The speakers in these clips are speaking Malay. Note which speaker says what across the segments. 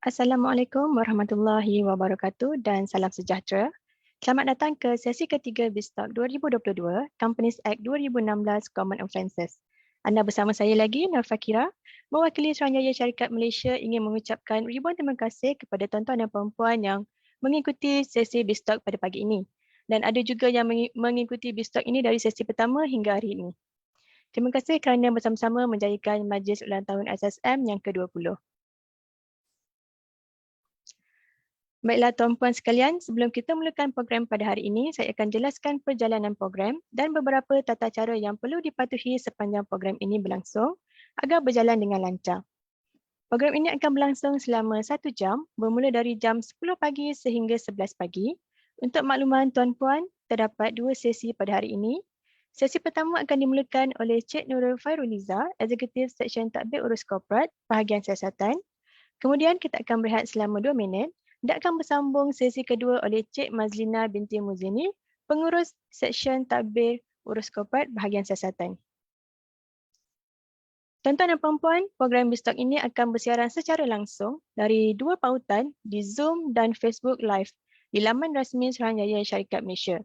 Speaker 1: Assalamualaikum warahmatullahi wabarakatuh dan salam sejahtera. Selamat datang ke sesi ketiga BizTalk 2022, Companies Act 2016 Common Offences. Anda bersama saya lagi, Nur Fakira, mewakili Suruhanjaya Syarikat Malaysia ingin mengucapkan ribuan terima kasih kepada tuan-tuan dan puan-puan yang mengikuti sesi BizTalk pada pagi ini. Dan ada juga yang mengikuti BizTalk ini dari sesi pertama hingga hari ini. Terima kasih kerana bersama-sama menjayakan Majlis Ulang Tahun SSM yang ke-20. Baiklah tuan-puan sekalian, sebelum kita mulakan program pada hari ini, saya akan jelaskan perjalanan program dan beberapa tata cara yang perlu dipatuhi sepanjang program ini berlangsung agar berjalan dengan lancar. Program ini akan berlangsung selama 1 jam, bermula dari jam 10 pagi sehingga 11 pagi. Untuk makluman tuan-puan, terdapat 2 sesi pada hari ini. Sesi pertama akan dimulakan oleh Cik Nurul Fairuliza, Eksekutif Seksyen Tadbir Urus Korporat, Bahagian Siasatan. Kemudian kita akan berehat selama 2 minit dan akan bersambung sesi kedua oleh Cik Mazlina binti Muzini, Pengurus Seksyen Tadbir Urus Korporat, Bahagian Siasatan. Tuan-tuan dan puan-puan, program BizTalk ini akan bersiaran secara langsung dari 2 pautan di Zoom dan Facebook Live di laman rasmi Suruhanjaya Syarikat Malaysia.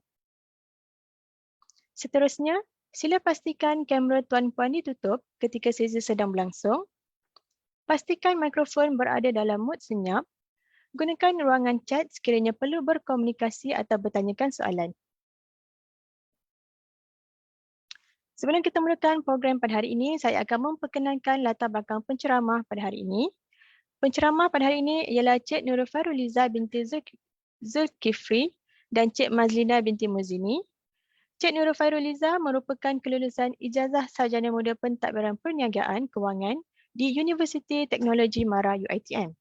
Speaker 1: Seterusnya, sila pastikan kamera tuan-puan ditutup ketika sesi sedang berlangsung. Pastikan mikrofon berada dalam mood senyap. Gunakan ruangan chat sekiranya perlu berkomunikasi atau bertanyakan soalan. Sebelum kita mulakan program pada hari ini, saya akan memperkenalkan latar belakang penceramah pada hari ini. Penceramah pada hari ini ialah Cik Nurul Fairuliza binti Zulkifli dan Cik Mazlina binti Muzini. Cik Nurul Fairuliza merupakan kelulusan Ijazah Sarjana Muda Pentadbiran Perniagaan Kewangan di Universiti Teknologi MARA UiTM.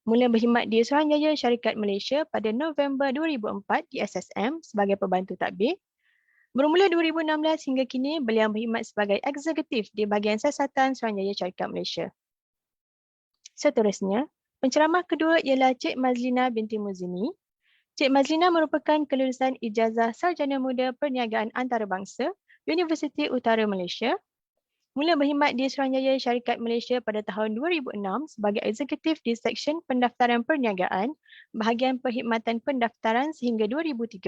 Speaker 1: Mula berkhidmat di Suruhanjaya Syarikat Malaysia pada November 2004 di SSM sebagai pembantu tadbir. Bermula 2016 hingga kini, beliau berkhidmat sebagai eksekutif di bahagian siasatan Suruhanjaya Syarikat Malaysia. Seterusnya, penceramah kedua ialah Cik Mazlina binti Muzini. Cik Mazlina merupakan kelulusan Ijazah Sarjana Muda Perniagaan Antarabangsa, Universiti Utara Malaysia. Mula berkhidmat di Suruhanjaya Syarikat Malaysia pada tahun 2006 sebagai eksekutif di Seksyen Pendaftaran Perniagaan, Bahagian Perkhidmatan Pendaftaran sehingga 2013.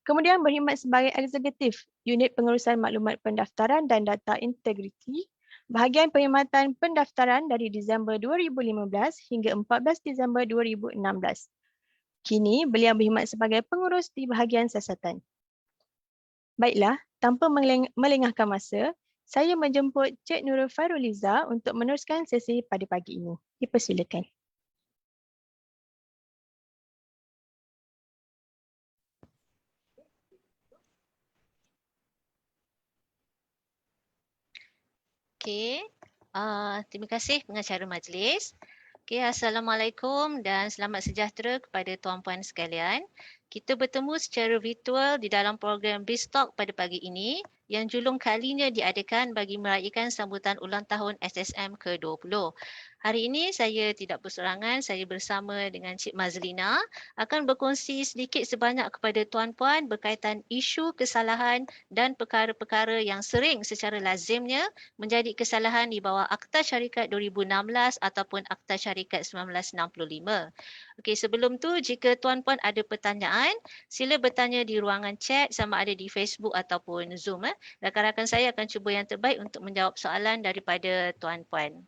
Speaker 1: Kemudian berkhidmat sebagai eksekutif Unit Pengurusan Maklumat Pendaftaran dan Data Integriti, Bahagian Perkhidmatan Pendaftaran dari Disember 2015 hingga 14 Disember 2016. Kini, beliau berkhidmat sebagai pengurus di bahagian siasatan. Baiklah, tanpa melengahkan masa, saya menjemput Cik Nurul Fairuliza untuk meneruskan sesi pada pagi ini. Dipersilakan.
Speaker 2: Okey, terima kasih pengacara majlis. Okey, Assalamualaikum dan selamat sejahtera kepada tuan-puan sekalian. Kita bertemu secara virtual di dalam program BizTalk pada pagi ini yang julung kalinya diadakan bagi meraihkan sambutan ulang tahun SSM ke-20. Hari ini saya tidak berserangan, saya bersama dengan Cik Mazlina akan berkongsi sedikit sebanyak kepada tuan-puan berkaitan isu kesalahan dan perkara-perkara yang sering secara lazimnya menjadi kesalahan di bawah Akta Syarikat 2016 ataupun Akta Syarikat 1965. Okey, sebelum tu jika tuan-puan ada pertanyaan, sila bertanya di ruangan chat sama ada di Facebook ataupun Zoom. Rakan-rakan saya akan cuba yang terbaik untuk menjawab soalan daripada tuan-puan.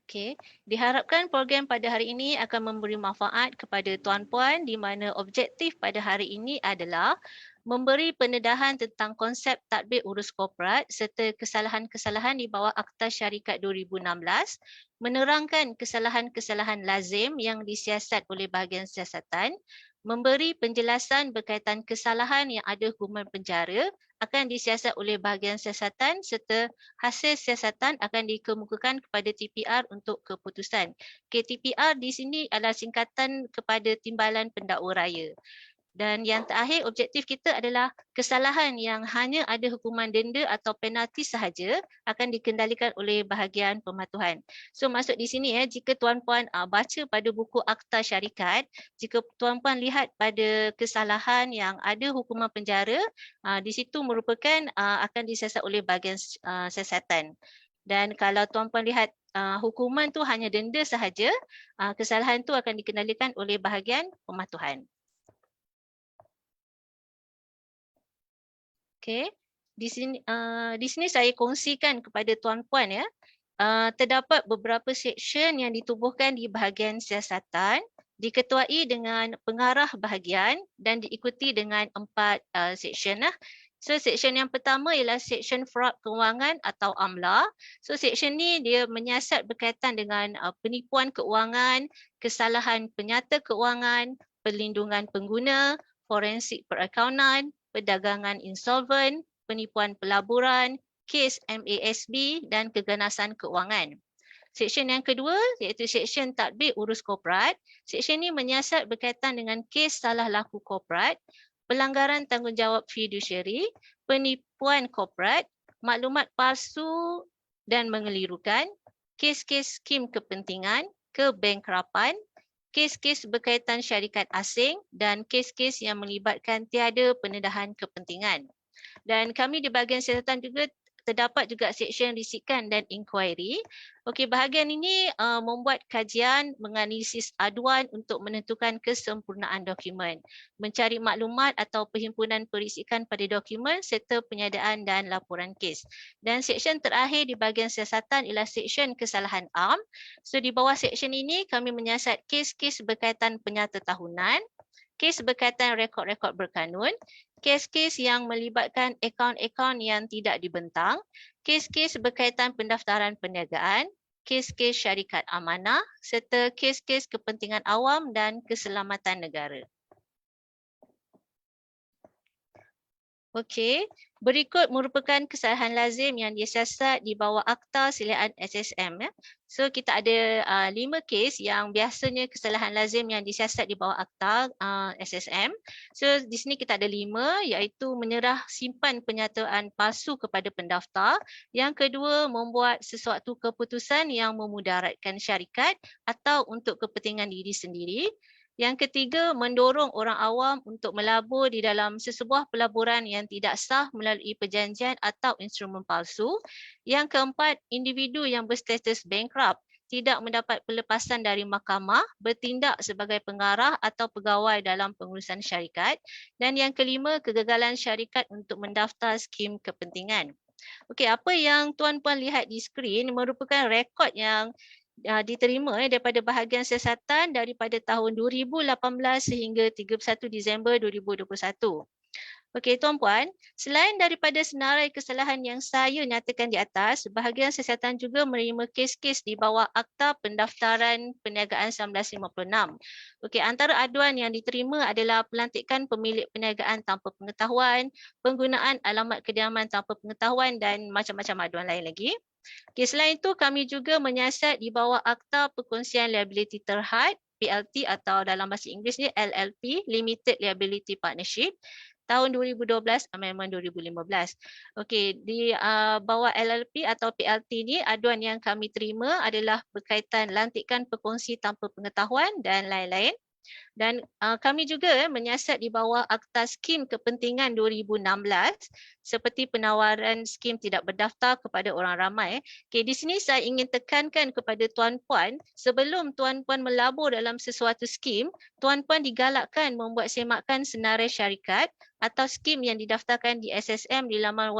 Speaker 2: Okey, diharapkan program pada hari ini akan memberi manfaat kepada tuan-puan di mana objektif pada hari ini adalah memberi pendedahan tentang konsep tadbir urus korporat serta kesalahan-kesalahan di bawah Akta Syarikat 2016, menerangkan kesalahan-kesalahan lazim yang disiasat oleh bahagian siasatan, memberi penjelasan berkaitan kesalahan yang ada hukuman penjara akan disiasat oleh bahagian siasatan serta hasil siasatan akan dikemukakan kepada TPR untuk keputusan. TPR di sini adalah singkatan kepada Timbalan Pendakwa Raya. Dan yang terakhir, objektif kita adalah kesalahan yang hanya ada hukuman denda atau penalti sahaja akan dikendalikan oleh bahagian pematuhan. So maksud di sini jika tuan-puan baca pada buku akta syarikat, jika tuan-puan lihat pada kesalahan yang ada hukuman penjara, di situ merupakan akan disiasat oleh bahagian siasatan. Dan kalau tuan-puan lihat hukuman tu hanya denda sahaja, kesalahan tu akan dikendalikan oleh bahagian pematuhan. Okey, di sini saya kongsikan kepada tuan-puan terdapat beberapa seksyen yang ditubuhkan di bahagian siasatan, diketuai dengan pengarah bahagian dan diikuti dengan 4 seksyen lah. So seksyen yang pertama ialah seksyen fraud kewangan atau AMLA. So seksyen ni dia menyiasat berkaitan dengan penipuan keuangan, kesalahan penyata keuangan, perlindungan pengguna, forensik perakaunan, perdagangan insolven, penipuan pelaburan, kes MASB dan keganasan keuangan. Seksyen yang kedua iaitu seksyen tadbir urus korporat. Seksyen ini menyiasat berkaitan dengan kes salah laku korporat, pelanggaran tanggungjawab fiduciary, penipuan korporat, maklumat palsu dan mengelirukan, kes-kes skim kepentingan, kebankrapan, kes-kes berkaitan syarikat asing dan kes-kes yang melibatkan tiada pendedahan kepentingan. Dan kami di bahagian siasatan juga terdapat juga seksyen risikan dan inquiry. Okey, bahagian ini membuat kajian, menganalisis aduan untuk menentukan kesempurnaan dokumen, mencari maklumat atau perhimpunan perisikan pada dokumen serta penyediaan dan laporan kes. Dan seksyen terakhir di bahagian siasatan ialah seksyen kesalahan am. So di bawah seksyen ini kami menyiasat kes-kes berkaitan penyata tahunan, kes berkaitan rekod-rekod berkanun, kes-kes yang melibatkan akaun-akaun yang tidak dibentang, kes-kes berkaitan pendaftaran perniagaan, kes-kes syarikat amanah serta kes-kes kepentingan awam dan keselamatan negara. Okey, berikut merupakan kesalahan lazim yang disiasat di bawah Akta Silihan SSM. So kita ada 5 kes yang biasanya kesalahan lazim yang disiasat di bawah Akta SSM. So di sini kita ada 5 iaitu menyerah simpan penyataan palsu kepada pendaftar. Yang kedua, membuat sesuatu keputusan yang memudaratkan syarikat atau untuk kepentingan diri sendiri. Yang ketiga, mendorong orang awam untuk melabur di dalam sesebuah pelaburan yang tidak sah melalui perjanjian atau instrumen palsu. Yang keempat, individu yang berstatus bankrupt tidak mendapat pelepasan dari mahkamah, bertindak sebagai pengarah atau pegawai dalam pengurusan syarikat. Dan yang kelima, kegagalan syarikat untuk mendaftar skim kepentingan. Okey, apa yang tuan-puan lihat di skrin merupakan rekod yang diterima daripada bahagian siasatan daripada tahun 2018 sehingga 31 Disember 2021. Okey tuan-puan, selain daripada senarai kesalahan yang saya nyatakan di atas, bahagian siasatan juga menerima kes-kes di bawah Akta Pendaftaran Perniagaan 1956. Okey, antara aduan yang diterima adalah pelantikan pemilik perniagaan tanpa pengetahuan, penggunaan alamat kediaman tanpa pengetahuan dan macam-macam aduan lain lagi. Okay, selain itu kami juga menyiasat di bawah Akta Perkongsian Liability Terhad PLT atau dalam bahasa Inggeris ni LLP Limited Liability Partnership tahun 2012 Amendment 2015. Okey, di bawah LLP atau PLT ni aduan yang kami terima adalah berkaitan lantikan perkongsi tanpa pengetahuan dan lain-lain. Dan kami juga menyiasat di bawah Akta Skim Kepentingan 2016 seperti penawaran skim tidak berdaftar kepada orang ramai. Okay, di sini saya ingin tekankan kepada tuan-puan, sebelum tuan-puan melabur dalam sesuatu skim, tuan-puan digalakkan membuat semakan senarai syarikat atau skim yang didaftarkan di SSM di laman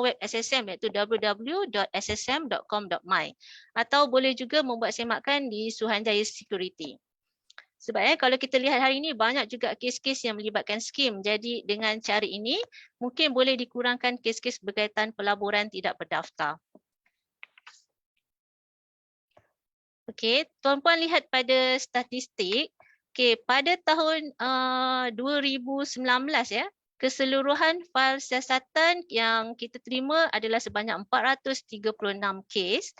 Speaker 2: web SSM iaitu www.ssm.com.my atau boleh juga membuat semakan di Suruhanjaya Security. Sebab kalau kita lihat hari ini banyak juga kes-kes yang melibatkan skim. Jadi dengan cara ini mungkin boleh dikurangkan kes-kes berkaitan pelaburan tidak berdaftar. Okey, tuan-puan lihat pada statistik. Okey, pada tahun 2019 keseluruhan fail siasatan yang kita terima adalah sebanyak 436 kes,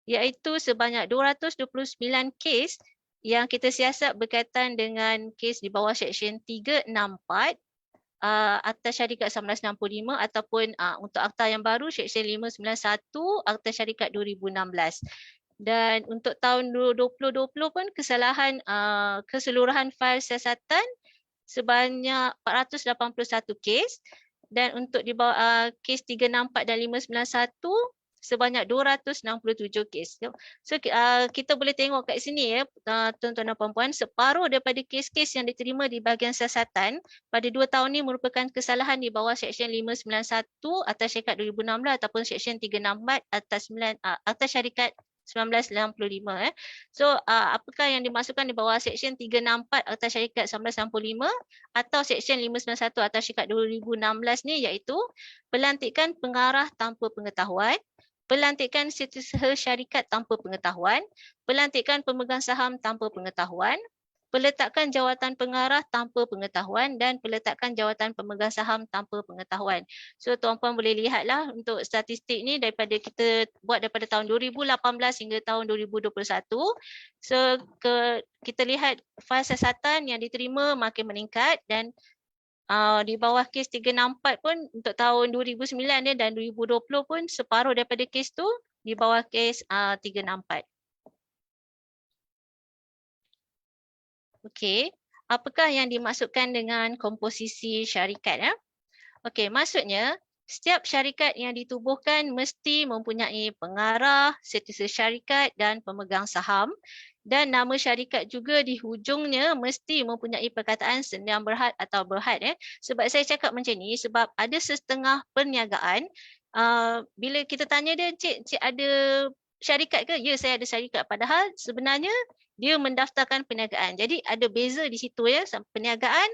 Speaker 2: iaitu sebanyak 229 kes yang kita siasat berkaitan dengan kes di bawah Seksyen 364 Akta Syarikat 1965 ataupun untuk akta yang baru Seksyen 591 Akta Syarikat 2016. Dan untuk tahun 2020 pun kesalahan keseluruhan fail siasatan sebanyak 481 kes, dan untuk di bawah kes 364 dan 591 sebanyak 267 kes. So kita boleh tengok kat sini ya, tuan-tuan dan puan-puan, separuh daripada kes-kes yang diterima di bahagian siasatan pada 2 tahun ini merupakan kesalahan di bawah Seksyen 591 Akta Syarikat 2016 ataupun Seksyen 364 Akta Syarikat 1995. So apakah yang dimasukkan di bawah Seksyen 364 Akta Syarikat 1995 atau Seksyen 591 Akta Syarikat 2016 ni, iaitu pelantikan pengarah tanpa pengetahuan, pelantikan setiausaha syarikat tanpa pengetahuan, pelantikan pemegang saham tanpa pengetahuan, peletakan jawatan pengarah tanpa pengetahuan, dan peletakan jawatan pemegang saham tanpa pengetahuan. So tuan-puan boleh lihatlah untuk statistik ni daripada kita buat daripada tahun 2018 hingga tahun 2021. So kita lihat fail siasatan yang diterima makin meningkat, dan di bawah kes 364 pun untuk tahun 2009 dan 2020 pun separuh daripada kes tu di bawah kes 364. Okey, apakah yang dimaksudkan dengan komposisi syarikat? Okey, maksudnya setiap syarikat yang ditubuhkan mesti mempunyai pengarah, setiausaha syarikat dan pemegang saham, dan nama syarikat juga di hujungnya mesti mempunyai perkataan senyam berhad atau berhad. Sebab saya cakap macam ni sebab ada setengah perniagaan, bila kita tanya dia, cik ada syarikat ke? Ya, saya ada syarikat. Padahal sebenarnya dia mendaftarkan perniagaan. Jadi ada beza di situ ya. Perniagaan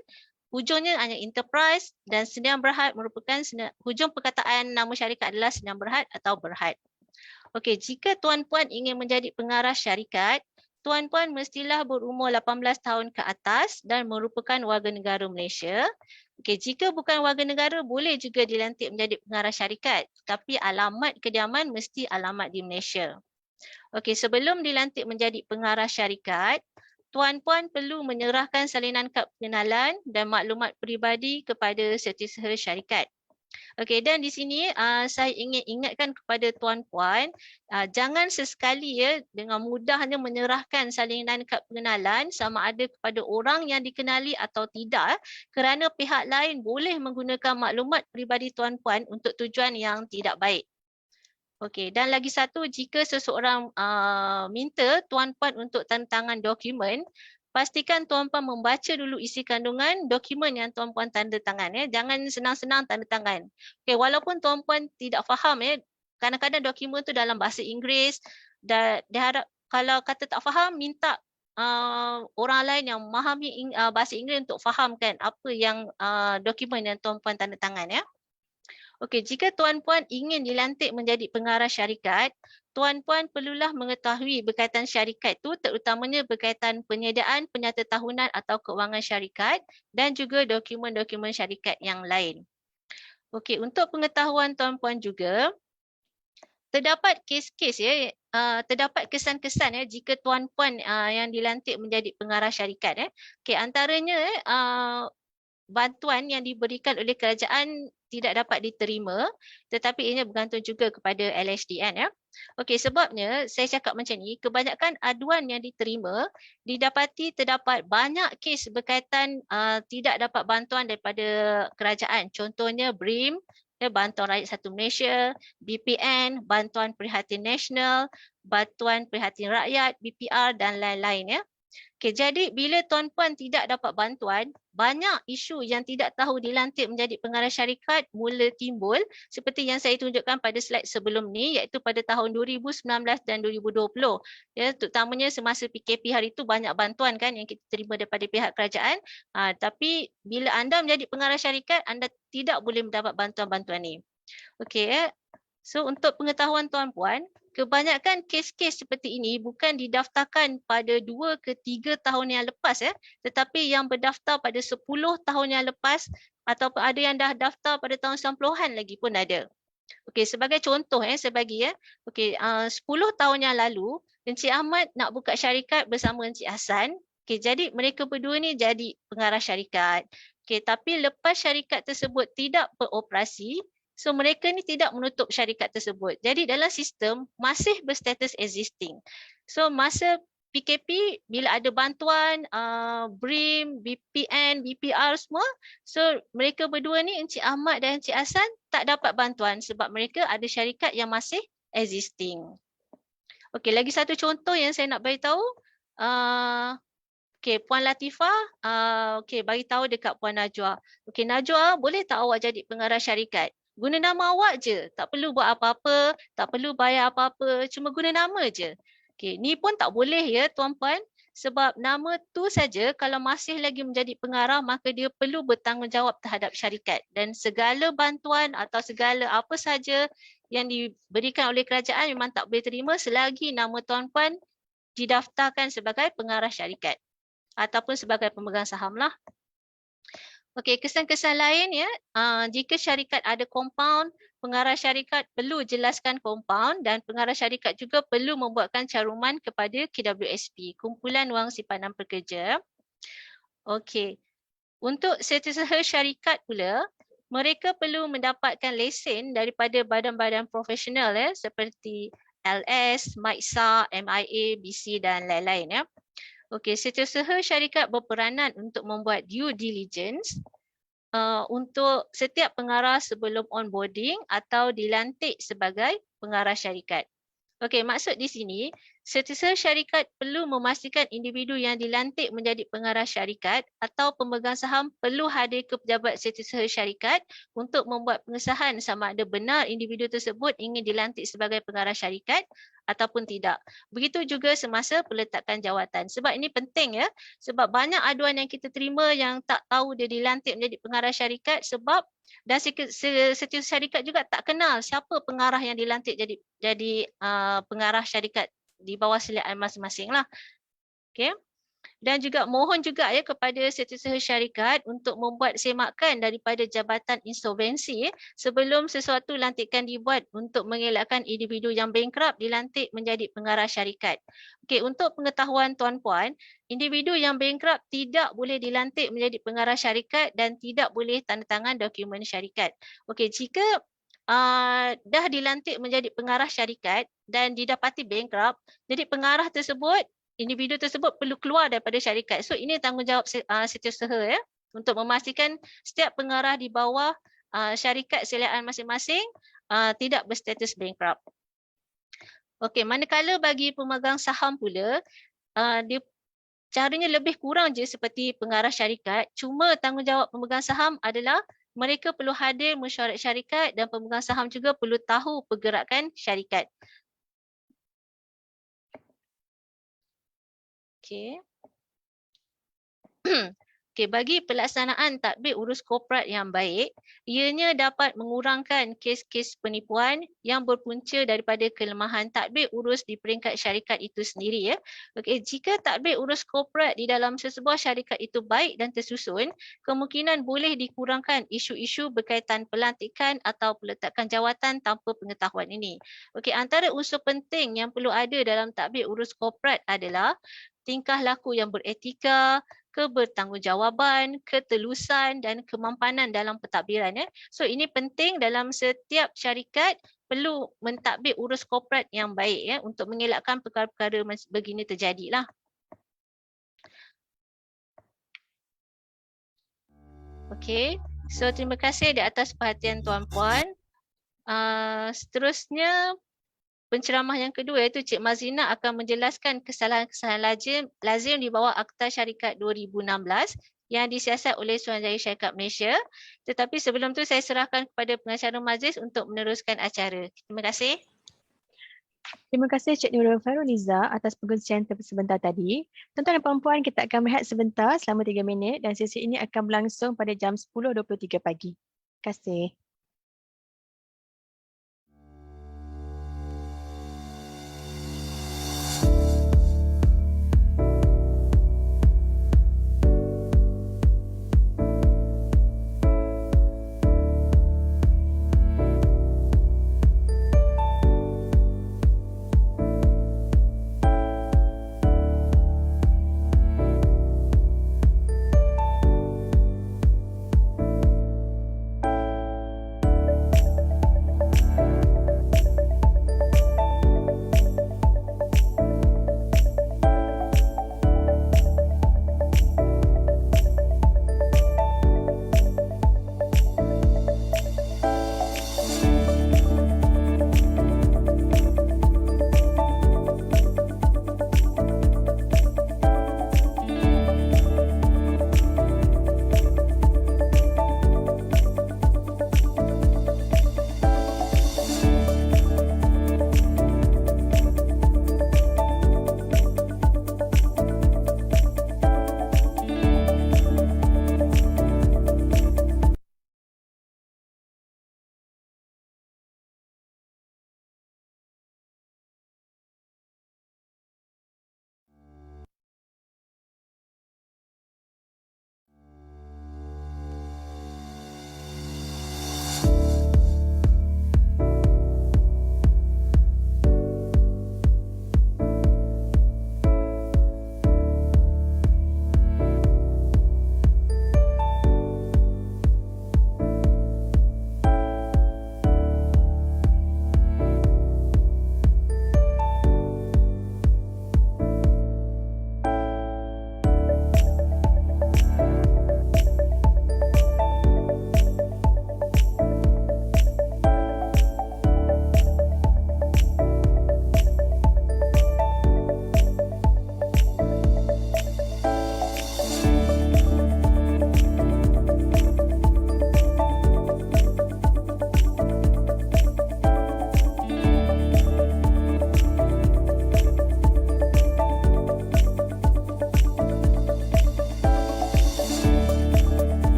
Speaker 2: hujungnya hanya enterprise, dan senyam berhad merupakan hujung perkataan nama syarikat adalah senyam berhad atau berhad. Okey, jika tuan-puan ingin menjadi pengarah syarikat, tuan-puan mestilah berumur 18 tahun ke atas dan merupakan warga negara Malaysia. Okey, jika bukan warga negara boleh juga dilantik menjadi pengarah syarikat, tapi alamat kediaman mesti alamat di Malaysia. Okey, sebelum dilantik menjadi pengarah syarikat, tuan-puan perlu menyerahkan salinan kad pengenalan dan maklumat peribadi kepada setiausaha syarikat. Okey, dan di sini saya ingin ingatkan kepada tuan-puan, jangan sesekali ya dengan mudahnya menyerahkan salinan kad pengenalan sama ada kepada orang yang dikenali atau tidak, kerana pihak lain boleh menggunakan maklumat peribadi tuan-puan untuk tujuan yang tidak baik. Okey, dan lagi satu, jika seseorang minta tuan-puan untuk tanda tangan dokumen, pastikan tuan-puan membaca dulu isi kandungan dokumen yang tuan-puan tanda tangan ya. Jangan senang-senang tanda tangan. Okey, walaupun tuan-puan tidak faham ya, kadang-kadang dokumen tu dalam bahasa Inggeris, dan diharap kalau kata tak faham, minta orang lain yang memahami bahasa Inggeris untuk fahamkan apa yang dokumen yang tuan-puan tanda tangan ya. Okey, jika tuan-puan ingin dilantik menjadi pengarah syarikat, tuan-puan perlulah mengetahui berkaitan syarikat itu, terutamanya berkaitan penyediaan penyata tahunan atau kewangan syarikat dan juga dokumen-dokumen syarikat yang lain. Okey, untuk pengetahuan tuan-puan juga, terdapat kes-kes ya, terdapat kesan-kesan ya jika tuan-puan yang dilantik menjadi pengarah syarikat ya. Okey, antaranya bantuan yang diberikan oleh kerajaan tidak dapat diterima, tetapi ini bergantung juga kepada LHDN ya. Okey, sebabnya saya cakap macam ni, kebanyakan aduan yang diterima didapati terdapat banyak kes berkaitan tidak dapat bantuan daripada kerajaan. Contohnya BRIM, Bantuan Rakyat Satu Malaysia, BPN, Bantuan Prihatin Nasional, Bantuan Prihatin Rakyat, BPR dan lain-lain ya. Okay, jadi bila tuan-puan tidak dapat bantuan, banyak isu yang tidak tahu dilantik menjadi pengarah syarikat mula timbul seperti yang saya tunjukkan pada slide sebelum ni, iaitu pada tahun 2019 dan 2020. Ya, terutamanya semasa PKP hari itu banyak bantuan kan yang kita terima daripada pihak kerajaan. Tapi bila anda menjadi pengarah syarikat, anda tidak boleh mendapat bantuan-bantuan ni. Okey, so untuk pengetahuan tuan-puan, kebanyakan kes-kes seperti ini bukan didaftarkan pada 2 ke 3 tahun yang lepas ya, tetapi yang berdaftar pada 10 tahun yang lepas, ataupun ada yang dah daftar pada tahun 90-an lagi pun ada. Okey, sebagai contoh saya bagi Okey, 10 tahun yang lalu Encik Ahmad nak buka syarikat bersama Encik Hassan. Okey, jadi mereka berdua ni jadi pengarah syarikat. Okey, tapi lepas syarikat tersebut tidak beroperasi, so mereka ni tidak menutup syarikat tersebut. Jadi dalam sistem masih berstatus existing. So masa PKP bila ada bantuan BRIM, BPN, BPR semua, so mereka berdua ni Encik Ahmad dan Encik Hassan tak dapat bantuan sebab mereka ada syarikat yang masih existing. Okey, lagi satu contoh yang saya nak bagi tahu. Okey, Puan Latifah, okey, bagi tahu dekat Puan Najwa. Okey, Najwa, boleh tak awak jadi pengarah syarikat? Guna nama awak je, tak perlu buat apa-apa, tak perlu bayar apa-apa, cuma guna nama je. Okey, ni pun tak boleh ya tuan-puan, sebab nama tu saja kalau masih lagi menjadi pengarah maka dia perlu bertanggungjawab terhadap syarikat dan segala bantuan atau segala apa saja yang diberikan oleh kerajaan memang tak boleh terima selagi nama tuan-puan didaftarkan sebagai pengarah syarikat ataupun sebagai pemegang saham lah. Okey, kesan-kesan lain ya, jika syarikat ada kompaun, pengarah syarikat perlu jelaskan kompaun dan pengarah syarikat juga perlu membuatkan caruman kepada KWSP, Kumpulan Wang Simpanan Pekerja. Okey, untuk setiausaha syarikat pula, mereka perlu mendapatkan lesen daripada badan-badan profesional seperti LS, MITSA, MIA, BC dan lain-lain ya. Okey, setiausaha syarikat berperanan untuk membuat due diligence untuk setiap pengarah sebelum onboarding atau dilantik sebagai pengarah syarikat. Okey, maksud di sini, setiausaha syarikat perlu memastikan individu yang dilantik menjadi pengarah syarikat atau pemegang saham perlu hadir ke pejabat setiausaha syarikat untuk membuat pengesahan sama ada benar individu tersebut ingin dilantik sebagai pengarah syarikat ataupun tidak. Begitu juga semasa peletakan jawatan. Sebab ini penting ya, sebab banyak aduan yang kita terima yang tak tahu dia dilantik menjadi pengarah syarikat sebab dan setiausaha syarikat juga tak kenal siapa pengarah yang dilantik jadi pengarah syarikat di bawah seliaan masing-masing lah. Okay. Dan juga mohon juga ya kepada setiausaha syarikat untuk membuat semakan daripada jabatan insolvensi sebelum sesuatu lantikan dibuat untuk mengelakkan individu yang bankrupt dilantik menjadi pengarah syarikat. Okey, untuk pengetahuan tuan-puan, individu yang bankrupt tidak boleh dilantik menjadi pengarah syarikat dan tidak boleh tanda tangan dokumen syarikat. Okey, jika dah dilantik menjadi pengarah syarikat dan didapati bankrupt, jadi pengarah tersebut individu tersebut perlu keluar daripada syarikat. So ini tanggungjawab setiausaha ya untuk memastikan setiap pengarah di bawah syarikat seliaan masing-masing tidak berstatus bankrupt. Okey, manakala bagi pemegang saham pula dia caranya lebih kurang je seperti pengarah syarikat, cuma tanggungjawab pemegang saham adalah mereka perlu hadir mesyuarat syarikat dan pemegang saham juga perlu tahu pergerakan syarikat. Okey. Okey, bagi pelaksanaan tadbir urus korporat yang baik, ianya dapat mengurangkan kes-kes penipuan yang berpunca daripada kelemahan tadbir urus di peringkat syarikat itu sendiri ya. Okey, jika tadbir urus korporat di dalam sesebuah syarikat itu baik dan tersusun, kemungkinan boleh dikurangkan isu-isu berkaitan pelantikan atau peletakan jawatan tanpa pengetahuan ini. Okey, antara unsur penting yang perlu ada dalam tadbir urus korporat adalah tingkah laku yang beretika, kebertanggungjawaban, ketelusan dan kemampanan dalam pentadbiran ya. So ini penting dalam setiap syarikat perlu mentadbir urus korporat yang baik ya untuk mengelakkan perkara-perkara begini terjadilah. Okey. So terima kasih di atas perhatian tuan-puan. Seterusnya penceramah yang kedua iaitu Cik Mazlina akan menjelaskan kesalahan-kesalahan lazim di bawah Akta Syarikat 2016 yang disiasat oleh Suruhanjaya Syarikat Malaysia. Tetapi sebelum tu saya serahkan kepada pengacara majlis untuk meneruskan acara. Terima kasih.
Speaker 1: Terima kasih Cik Nurul Fairuliza atas perkongsian sebentar tadi. Tuan-tuan dan puan-puan, kita akan berehat sebentar selama 3 minit dan sesi ini akan berlangsung pada jam 10.23 pagi. Terima kasih.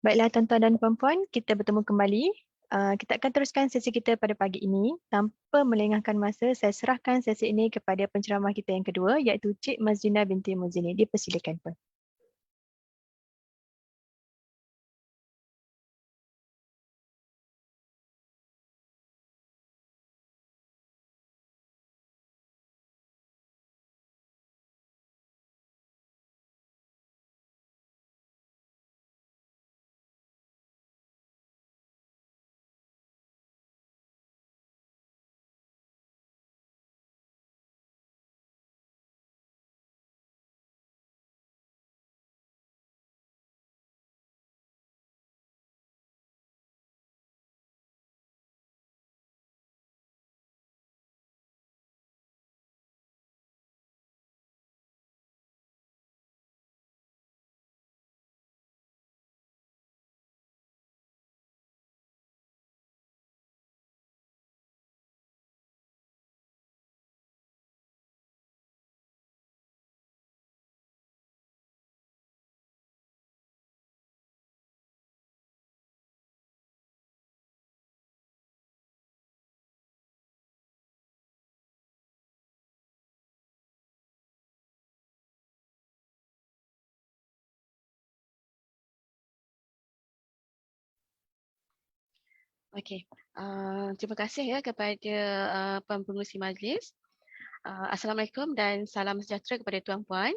Speaker 1: Baiklah tuan-tuan dan puan-puan, kita bertemu kembali. Kita akan teruskan sesi kita pada pagi ini. Tanpa melengahkan masa, saya serahkan sesi ini kepada penceramah kita yang kedua iaitu Cik Mazlina binti Muzini. Dipersilakan puan.
Speaker 3: Okey, terima kasih ya kepada pengerusi majlis. Assalamualaikum dan salam sejahtera kepada tuan-puan.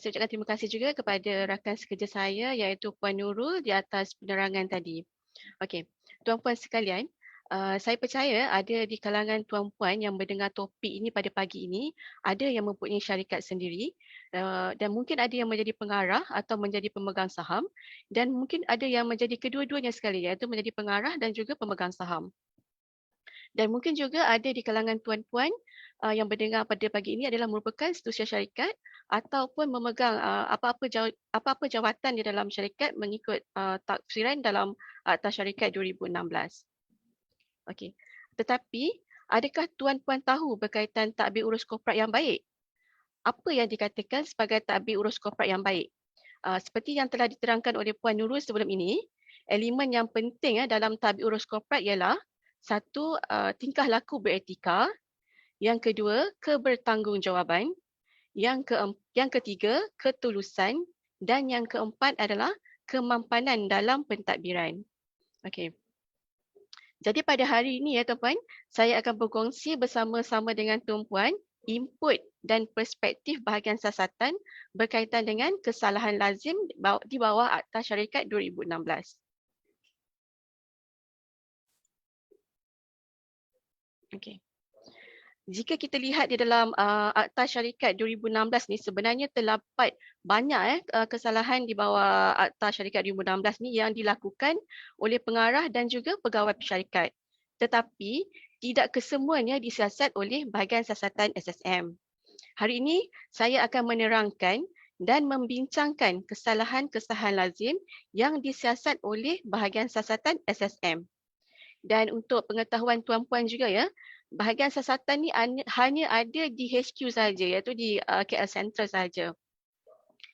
Speaker 3: Saya ucapkan terima kasih juga kepada rakan sekerja saya iaitu Puan Nurul di atas penerangan tadi. Okey, tuan-puan sekalian, saya percaya ada di kalangan tuan-puan yang mendengar topik ini pada pagi ini, ada yang mempunyai syarikat sendiri dan mungkin ada yang menjadi pengarah atau menjadi pemegang saham dan mungkin ada yang menjadi kedua-duanya sekali iaitu menjadi pengarah dan juga pemegang saham. Dan mungkin juga ada di kalangan tuan-puan yang mendengar pada pagi ini adalah merupakan setiausaha syarikat ataupun memegang apa-apa jawatan di dalam syarikat mengikut taksiran dalam Akta Syarikat 2016. Okey. Tetapi adakah tuan-puan tahu berkaitan tadbir urus korporat yang baik? Apa yang dikatakan sebagai tadbir urus korporat yang baik? Seperti yang telah diterangkan oleh Puan Nurul sebelum ini, elemen yang penting dalam tadbir urus korporat ialah satu, tingkah laku beretika, yang kedua, kebertanggungjawaban, yang ketiga, ketulusan dan yang keempat adalah kemampanan dalam pentadbiran. Okey. Jadi pada hari ini ya tuan-puan, saya akan berkongsi bersama-sama dengan tuan-puan input dan perspektif bahagian siasatan berkaitan dengan kesalahan lazim di bawah Akta Syarikat 2016. Okey. Jika kita lihat di dalam Akta Syarikat 2016 ni sebenarnya terdapat banyak kesalahan di bawah Akta Syarikat 2016 ni yang dilakukan oleh pengarah dan juga pegawai syarikat. Tetapi tidak kesemuanya disiasat oleh bahagian siasatan SSM. Hari ini saya akan menerangkan dan membincangkan kesalahan-kesalahan lazim yang disiasat oleh bahagian siasatan SSM. Dan untuk pengetahuan tuan-puan juga ya, bahagian siasatan ni hanya ada di HQ saja iaitu di KL Central saja.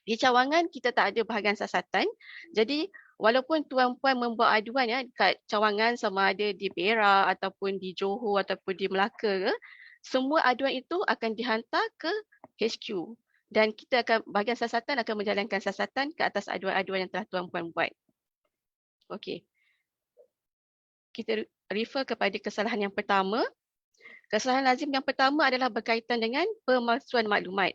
Speaker 3: Di cawangan kita tak ada bahagian siasatan. Jadi walaupun tuan-puan membuat aduan ya dekat cawangan sama ada di Perak ataupun di Johor ataupun di Melaka ke, semua aduan itu akan dihantar ke HQ dan kita akan bahagian siasatan akan menjalankan siasatan ke atas aduan-aduan yang telah tuan-puan buat. Okey. Kita refer kepada kesalahan yang pertama. Kesalahan lazim yang pertama adalah berkaitan dengan pemalsuan maklumat.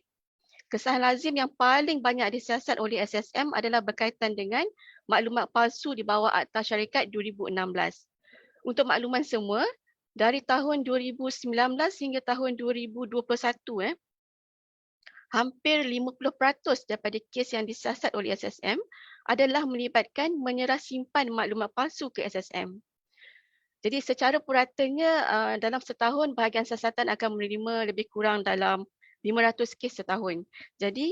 Speaker 3: Kesalahan lazim yang paling banyak disiasat oleh SSM adalah berkaitan dengan maklumat palsu di bawah Akta Syarikat 2016. Untuk makluman semua, dari tahun 2019 hingga tahun 2021, hampir 50% daripada kes yang disiasat oleh SSM adalah melibatkan menyerah simpan maklumat palsu ke SSM. Jadi secara puratanya dalam setahun bahagian siasatan akan menerima lebih kurang dalam 500 kes setahun. Jadi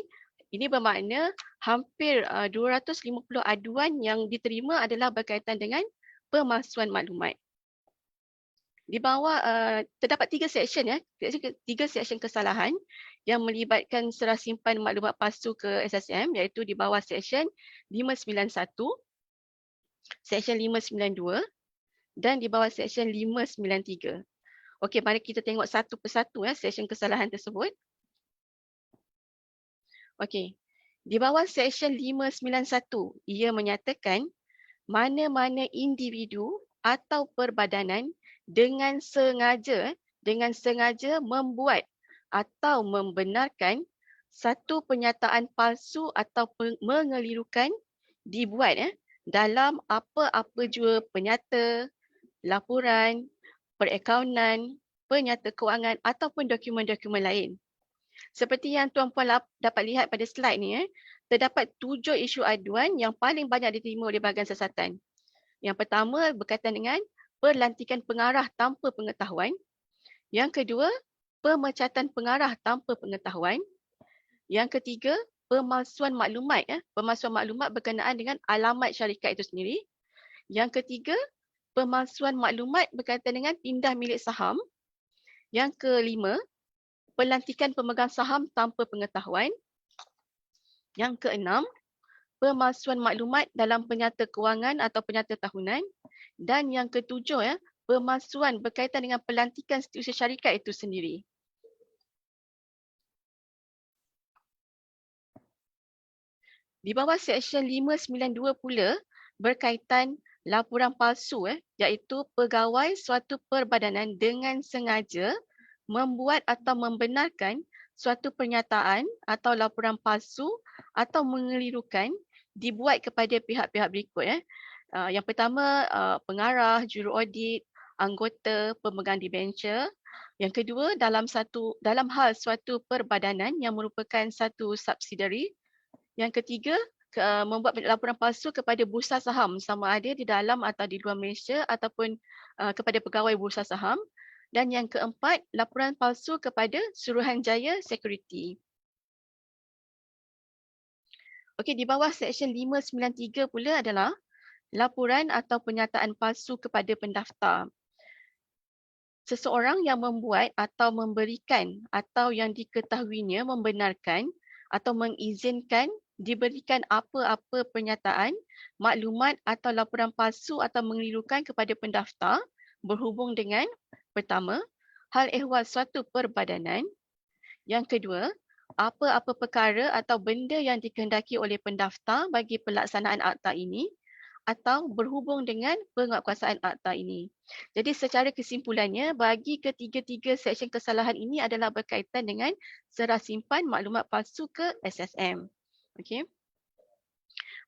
Speaker 3: ini bermakna hampir 250 aduan yang diterima adalah berkaitan dengan pemalsuan maklumat. Di bawah terdapat 3 seksyen ya, 3 seksyen kesalahan yang melibatkan serah simpan maklumat palsu ke SSM iaitu di bawah seksyen 591 Seksyen 592 dan di bawah Seksyen 593. Okey, mari kita tengok satu persatu seksyen kesalahan tersebut. Okey. Di bawah Seksyen 591, ia menyatakan mana-mana individu atau perbadanan dengan sengaja membuat atau membenarkan satu pernyataan palsu atau mengelirukan dibuat dalam apa-apa jua penyata, laporan, perakaunan, penyata kewangan ataupun dokumen-dokumen lain. Seperti yang tuan-puan dapat lihat pada slide ni, terdapat 7 isu aduan yang paling banyak diterima oleh bahagian siasatan. Yang pertama berkaitan dengan pelantikan pengarah tanpa pengetahuan. Yang kedua, pemecatan pengarah tanpa pengetahuan. Yang ketiga, pemalsuan maklumat. Pemalsuan maklumat berkenaan dengan alamat syarikat itu sendiri. Yang ketiga, pemalsuan maklumat berkaitan dengan pindah milik saham. Yang kelima, pelantikan pemegang saham tanpa pengetahuan. Yang keenam, pemalsuan maklumat dalam penyata kewangan atau penyata tahunan. Dan yang ketujuh, pemalsuan berkaitan dengan pelantikan setiausaha syarikat itu sendiri. Di bawah Seksyen 592 pula berkaitan laporan palsu, iaitu pegawai suatu perbadanan dengan sengaja membuat atau membenarkan suatu pernyataan atau laporan palsu atau mengelirukan dibuat kepada pihak-pihak berikut. Yang pertama, pengarah, juru audit, anggota, pemegang debenture. Yang kedua, dalam hal suatu perbadanan yang merupakan satu subsidiary. Yang ketiga, membuat laporan palsu kepada bursa saham sama ada di dalam atau di luar Malaysia ataupun kepada pegawai bursa saham. Dan yang keempat, laporan palsu kepada Suruhanjaya Security. Okey, di bawah Seksyen 593 pula adalah laporan atau pernyataan palsu kepada pendaftar. Seseorang yang membuat atau memberikan atau yang diketahuinya membenarkan atau mengizinkan diberikan apa-apa pernyataan, maklumat atau laporan palsu atau mengelirukan kepada pendaftar berhubung dengan pertama, hal ehwal suatu perbadanan. Yang kedua, apa-apa perkara atau benda yang dikehendaki oleh pendaftar bagi pelaksanaan akta ini atau berhubung dengan penguatkuasaan akta ini. Jadi secara kesimpulannya, bagi ketiga-tiga seksyen kesalahan ini adalah berkaitan dengan serah simpan maklumat palsu ke SSM. Okey.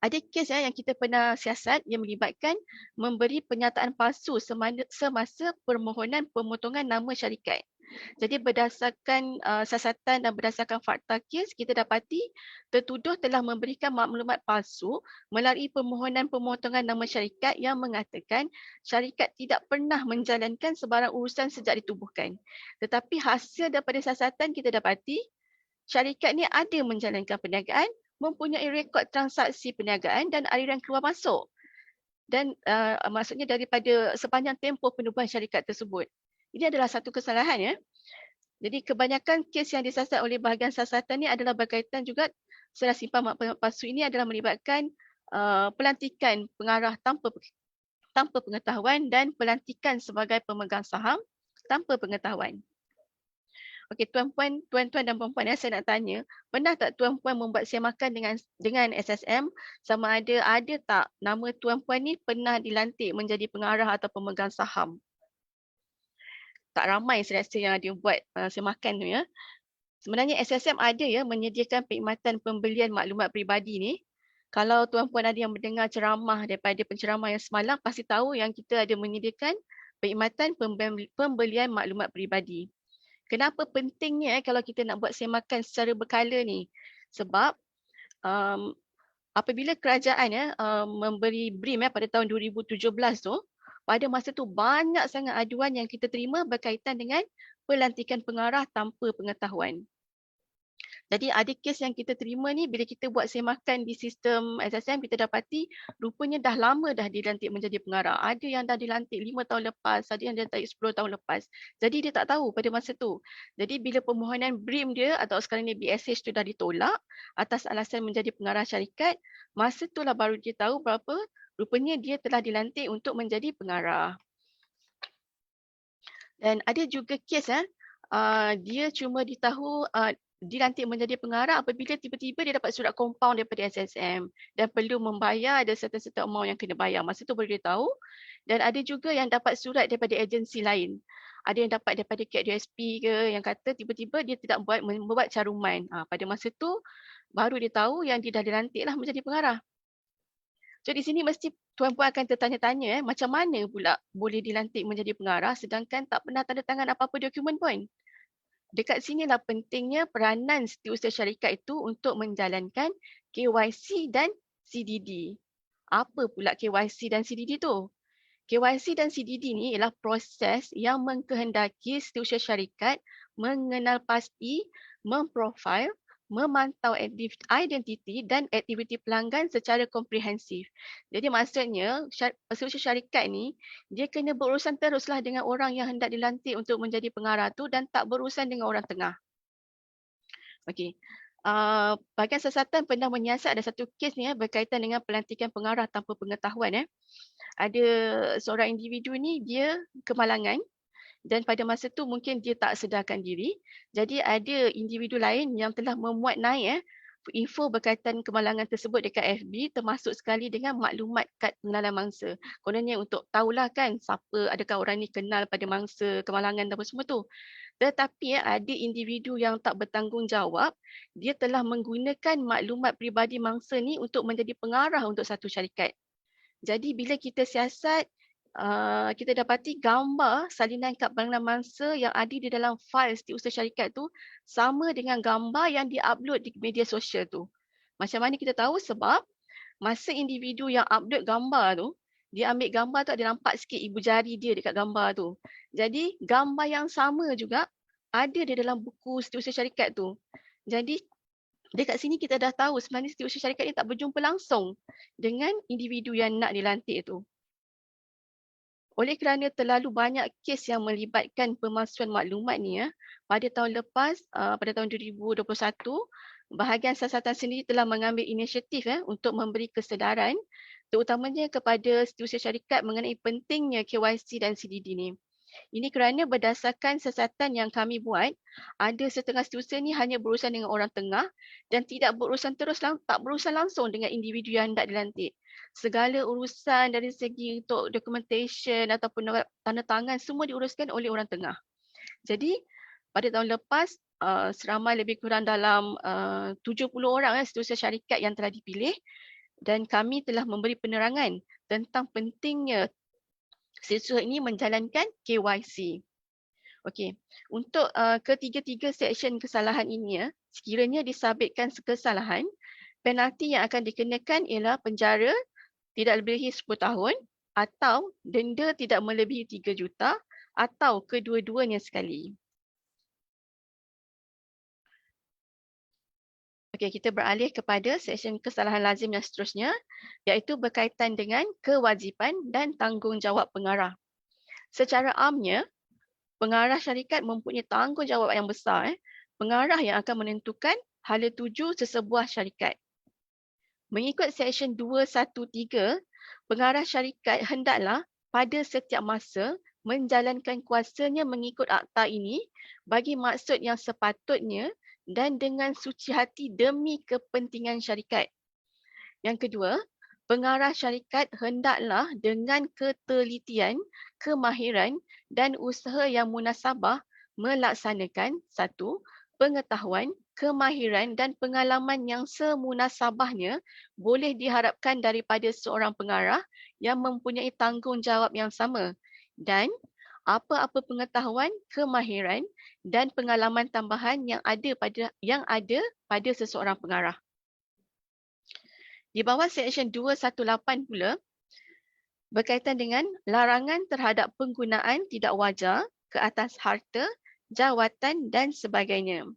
Speaker 3: Ada kes yang kita pernah siasat yang melibatkan memberi pernyataan palsu semasa permohonan pemotongan nama syarikat. Jadi berdasarkan siasatan dan berdasarkan fakta kes, kita dapati tertuduh telah memberikan maklumat palsu melalui permohonan pemotongan nama syarikat yang mengatakan syarikat tidak pernah menjalankan sebarang urusan sejak ditubuhkan. Tetapi hasil daripada siasatan kita dapati syarikat ni ada menjalankan perniagaan, mempunyai rekod transaksi perniagaan dan aliran keluar masuk. Dan maksudnya daripada sepanjang tempoh penubuhan syarikat tersebut. Ini adalah satu kesalahan. Jadi kebanyakan kes yang disiasat oleh bahagian siasatan ni adalah berkaitan juga serah simpan maklumat palsu ini adalah melibatkan pelantikan pengarah tanpa pengetahuan dan pelantikan sebagai pemegang saham tanpa pengetahuan. Okey, tuan-tuan dan puan-puan, saya nak tanya, pernah tak tuan-puan membuat semakan dengan SSM sama ada tak nama tuan-puan ni pernah dilantik menjadi pengarah atau pemegang saham? Tak ramai saya rasa yang ada buat semakan tu . Sebenarnya SSM ada menyediakan perkhidmatan pembelian maklumat peribadi ni. Kalau tuan-puan ada yang mendengar ceramah daripada penceramah yang semalam, pasti tahu yang kita ada menyediakan perkhidmatan pembelian maklumat peribadi. Kenapa pentingnya kalau kita nak buat semakan secara berkala ni? Sebab apabila kerajaan memberi BRIM pada tahun 2017 tu, pada masa tu banyak sangat aduan yang kita terima berkaitan dengan pelantikan pengarah tanpa pengetahuan. Jadi ada kes yang kita terima ni bila kita buat semakan di sistem SSM, kita dapati rupanya dah lama dah dilantik menjadi pengarah. Ada yang dah dilantik 5 tahun lepas, ada yang dilantik 10 tahun lepas. Jadi dia tak tahu pada masa tu. Jadi bila permohonan BRIM dia atau sekarang ni BSH tu dah ditolak atas alasan menjadi pengarah syarikat, masa itulah baru dia tahu berapa rupanya dia telah dilantik untuk menjadi pengarah. Dan ada juga kes dia cuma dilantik menjadi pengarah apabila tiba-tiba dia dapat surat kompaun daripada SSM dan perlu membayar, ada serta-serta amount yang kena bayar. Masa tu baru dia tahu. Dan ada juga yang dapat surat daripada agensi lain. Ada yang dapat daripada KDSP ke yang kata tiba-tiba dia tidak membuat caruman. Pada masa tu baru dia tahu yang dia dah dilantiklah menjadi pengarah. So di sini mesti tuan-puan akan tertanya-tanya macam mana pula boleh dilantik menjadi pengarah sedangkan tak pernah tanda tangan apa-apa dokumen pun. Dekat sinilah pentingnya peranan setiausaha syarikat itu untuk menjalankan KYC dan CDD. Apa pula KYC dan CDD tu? KYC dan CDD ni ialah proses yang mengkehendaki setiausaha syarikat mengenal pasti, memprofil, memantau identiti dan aktiviti pelanggan secara komprehensif. Jadi maksudnya setiausaha syarikat ni dia kena berurusan teruslah dengan orang yang hendak dilantik untuk menjadi pengarah tu dan tak berurusan dengan orang tengah. Okey. Bahagian siasatan pernah menyiasat ada satu kes ni berkaitan dengan pelantikan pengarah tanpa pengetahuan. Ada seorang individu ni dia kemalangan dan pada masa tu mungkin dia tak sedarkan diri. Jadi ada individu lain yang telah memuat naik info berkaitan kemalangan tersebut dekat FB termasuk sekali dengan maklumat kad pengenalan mangsa. Kononnya untuk tahulah kan siapa, adakah orang ni kenal pada mangsa kemalangan dan apa semua tu. Tetapi ada individu yang tak bertanggungjawab, dia telah menggunakan maklumat peribadi mangsa ni untuk menjadi pengarah untuk satu syarikat. Jadi bila kita siasat, kita dapati gambar salinan kad pengenalan mangsa yang ada di dalam fail setiausaha syarikat tu sama dengan gambar yang diupload di media sosial tu. Macam mana kita tahu? Sebab masa individu yang upload gambar tu, dia ambil gambar tu ada nampak sikit ibu jari dia dekat gambar tu. Jadi gambar yang sama juga ada di dalam buku setiausaha syarikat tu. Jadi dekat sini kita dah tahu sebenarnya setiausaha syarikat ni tak berjumpa langsung dengan individu yang nak dilantik tu. Oleh kerana terlalu banyak kes yang melibatkan pemalsuan maklumat ni pada tahun lepas, pada tahun 2021, bahagian siasatan sendiri telah mengambil inisiatif untuk memberi kesedaran terutamanya kepada setiausaha syarikat mengenai pentingnya KYC dan CDD ni. Ini kerana berdasarkan siasatan yang kami buat, ada setengah setiausaha ni hanya berurusan dengan orang tengah dan tak berurusan langsung dengan individu yang hendak dilantik. Segala urusan dari segi untuk documentation ataupun tanda tangan semua diuruskan oleh orang tengah. Jadi pada tahun lepas seramai lebih kurang dalam 70 orang setiausaha syarikat yang telah dipilih dan kami telah memberi penerangan tentang pentingnya setiausaha ini menjalankan KYC. Okey, untuk ketiga-tiga seksyen kesalahan ini sekiranya disabitkan kesalahan, penalti yang akan dikenakan ialah penjara tidak melebihi 10 tahun atau denda tidak melebihi 3 juta atau kedua-duanya sekali. Okey, kita beralih kepada seksyen kesalahan lazim yang seterusnya iaitu berkaitan dengan kewajipan dan tanggungjawab pengarah. Secara amnya, pengarah syarikat mempunyai tanggungjawab yang besar. Pengarah yang akan menentukan hala tuju sesebuah syarikat. Mengikut seksyen 213, pengarah syarikat hendaklah pada setiap masa menjalankan kuasanya mengikut akta ini bagi maksud yang sepatutnya dan dengan suci hati demi kepentingan syarikat. Yang kedua, pengarah syarikat hendaklah dengan ketelitian, kemahiran dan usaha yang munasabah melaksanakan satu, pengetahuan, kemahiran dan pengalaman yang semunasabahnya boleh diharapkan daripada seorang pengarah yang mempunyai tanggungjawab yang sama dan apa-apa pengetahuan, kemahiran dan pengalaman tambahan yang ada pada seseorang pengarah. Di bawah seksyen 218 pula berkaitan dengan larangan terhadap penggunaan tidak wajar ke atas harta, jawatan dan sebagainya.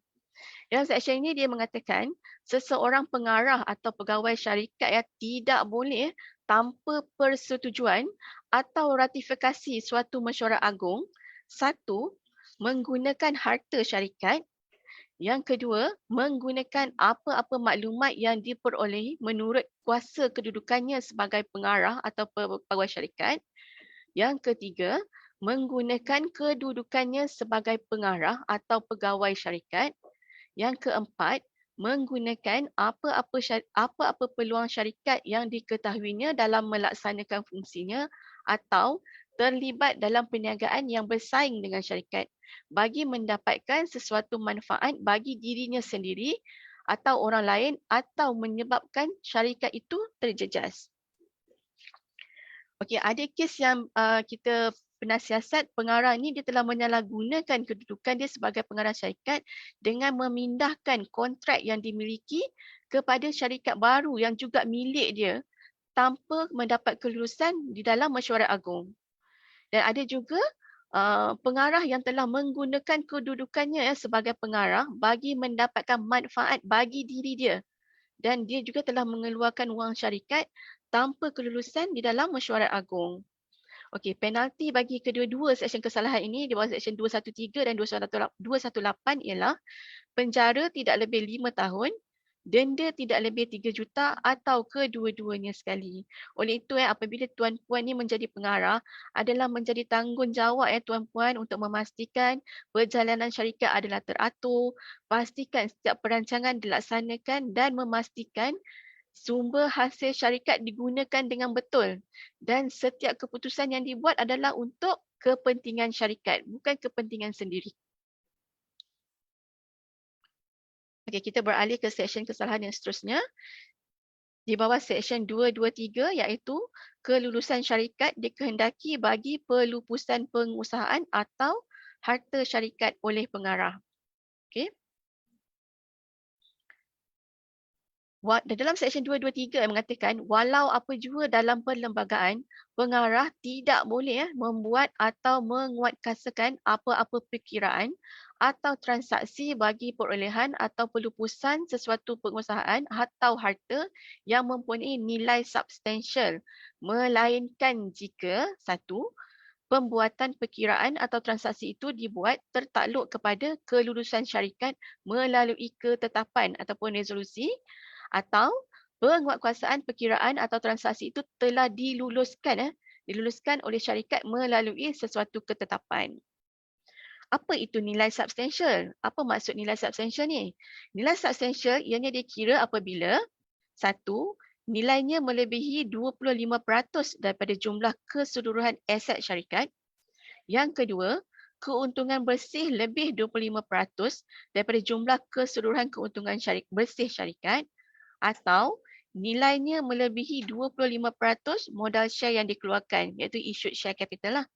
Speaker 3: Dalam seksyen ini dia mengatakan seseorang pengarah atau pegawai syarikat tidak boleh tanpa persetujuan atau ratifikasi suatu mesyuarat agung, satu, menggunakan harta syarikat, Yang kedua, menggunakan apa-apa maklumat yang diperolehi menurut kuasa kedudukannya sebagai pengarah atau pegawai syarikat. Yang ketiga, menggunakan kedudukannya sebagai pengarah atau pegawai syarikat. Yang keempat, menggunakan apa-apa peluang syarikat yang diketahuinya dalam melaksanakan fungsinya atau terlibat dalam perniagaan yang bersaing dengan syarikat bagi mendapatkan sesuatu manfaat bagi dirinya sendiri atau orang lain atau menyebabkan syarikat itu terjejas. Okey, ada kes yang kita pernah siasat pengarah ni dia telah menyalahgunakan kedudukan dia sebagai pengarah syarikat dengan memindahkan kontrak yang dimiliki kepada syarikat baru yang juga milik dia tanpa mendapat kelulusan di dalam mesyuarat agung. Dan ada juga pengarah yang telah menggunakan kedudukannya sebagai pengarah bagi mendapatkan manfaat bagi diri dia. Dan dia juga telah mengeluarkan wang syarikat tanpa kelulusan di dalam mesyuarat agung. Okey, penalti bagi kedua-dua seksyen kesalahan ini di bawah seksyen 213 dan 218 ialah penjara tidak lebih 5 tahun, denda tidak lebih 3 juta atau kedua-duanya sekali. Oleh itu apabila tuan-puan ni menjadi pengarah adalah menjadi tanggungjawab tuan-puan untuk memastikan perjalanan syarikat adalah teratur, pastikan setiap perancangan dilaksanakan dan memastikan sumber hasil syarikat digunakan dengan betul dan setiap keputusan yang dibuat adalah untuk kepentingan syarikat, bukan kepentingan sendiri. Okey, kita beralih ke seksyen kesalahan yang seterusnya. Di bawah seksyen 223 iaitu kelulusan syarikat dikehendaki bagi pelupusan pengusahaan atau harta syarikat oleh pengarah. Okey. Dalam seksyen 223 yang mengatakan walau apa jua dalam perlembagaan, pengarah tidak boleh membuat atau menguatkuasakan apa-apa perkiraan atau transaksi bagi perolehan atau pelupusan sesuatu pengusahaan atau harta yang mempunyai nilai substansial, melainkan jika satu, pembuatan perkiraan atau transaksi itu dibuat tertakluk kepada kelulusan syarikat melalui ketetapan ataupun resolusi atau penguatkuasaan perkiraan atau transaksi itu telah diluluskan oleh syarikat melalui sesuatu ketetapan. Apa itu nilai substansial? Apa maksud nilai substansial ni? Nilai substansial ianya dikira apabila satu, nilainya melebihi 25% daripada jumlah keseluruhan aset syarikat. Yang kedua, keuntungan bersih lebih 25% daripada jumlah keseluruhan keuntungan bersih syarikat. Atau nilainya melebihi 25% modal share yang dikeluarkan, iaitu issued share capital lah.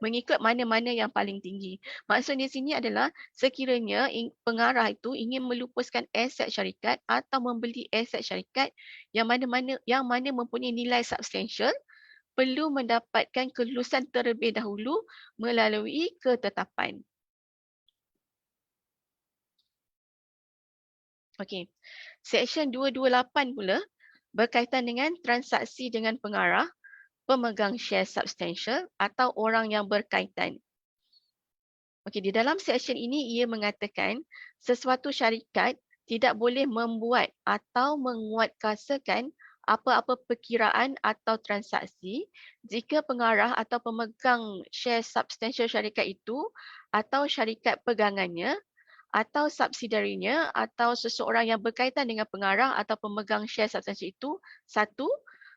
Speaker 3: Mengikut mana-mana yang paling tinggi. Maksudnya di sini adalah sekiranya pengarah itu ingin melupuskan aset syarikat atau membeli aset syarikat yang mana mempunyai nilai substansial, perlu mendapatkan kelulusan terlebih dahulu melalui ketetapan. Okey. Seksyen 228 pula berkaitan dengan transaksi dengan pengarah, pemegang share substansial atau orang yang berkaitan. Okey, di dalam seksyen ini ia mengatakan sesuatu syarikat tidak boleh membuat atau menguatkuasakan apa-apa perkiraan atau transaksi jika pengarah atau pemegang share substansial syarikat itu atau syarikat pegangannya atau subsidiarinya atau seseorang yang berkaitan dengan pengarah atau pemegang share substansial itu, satu,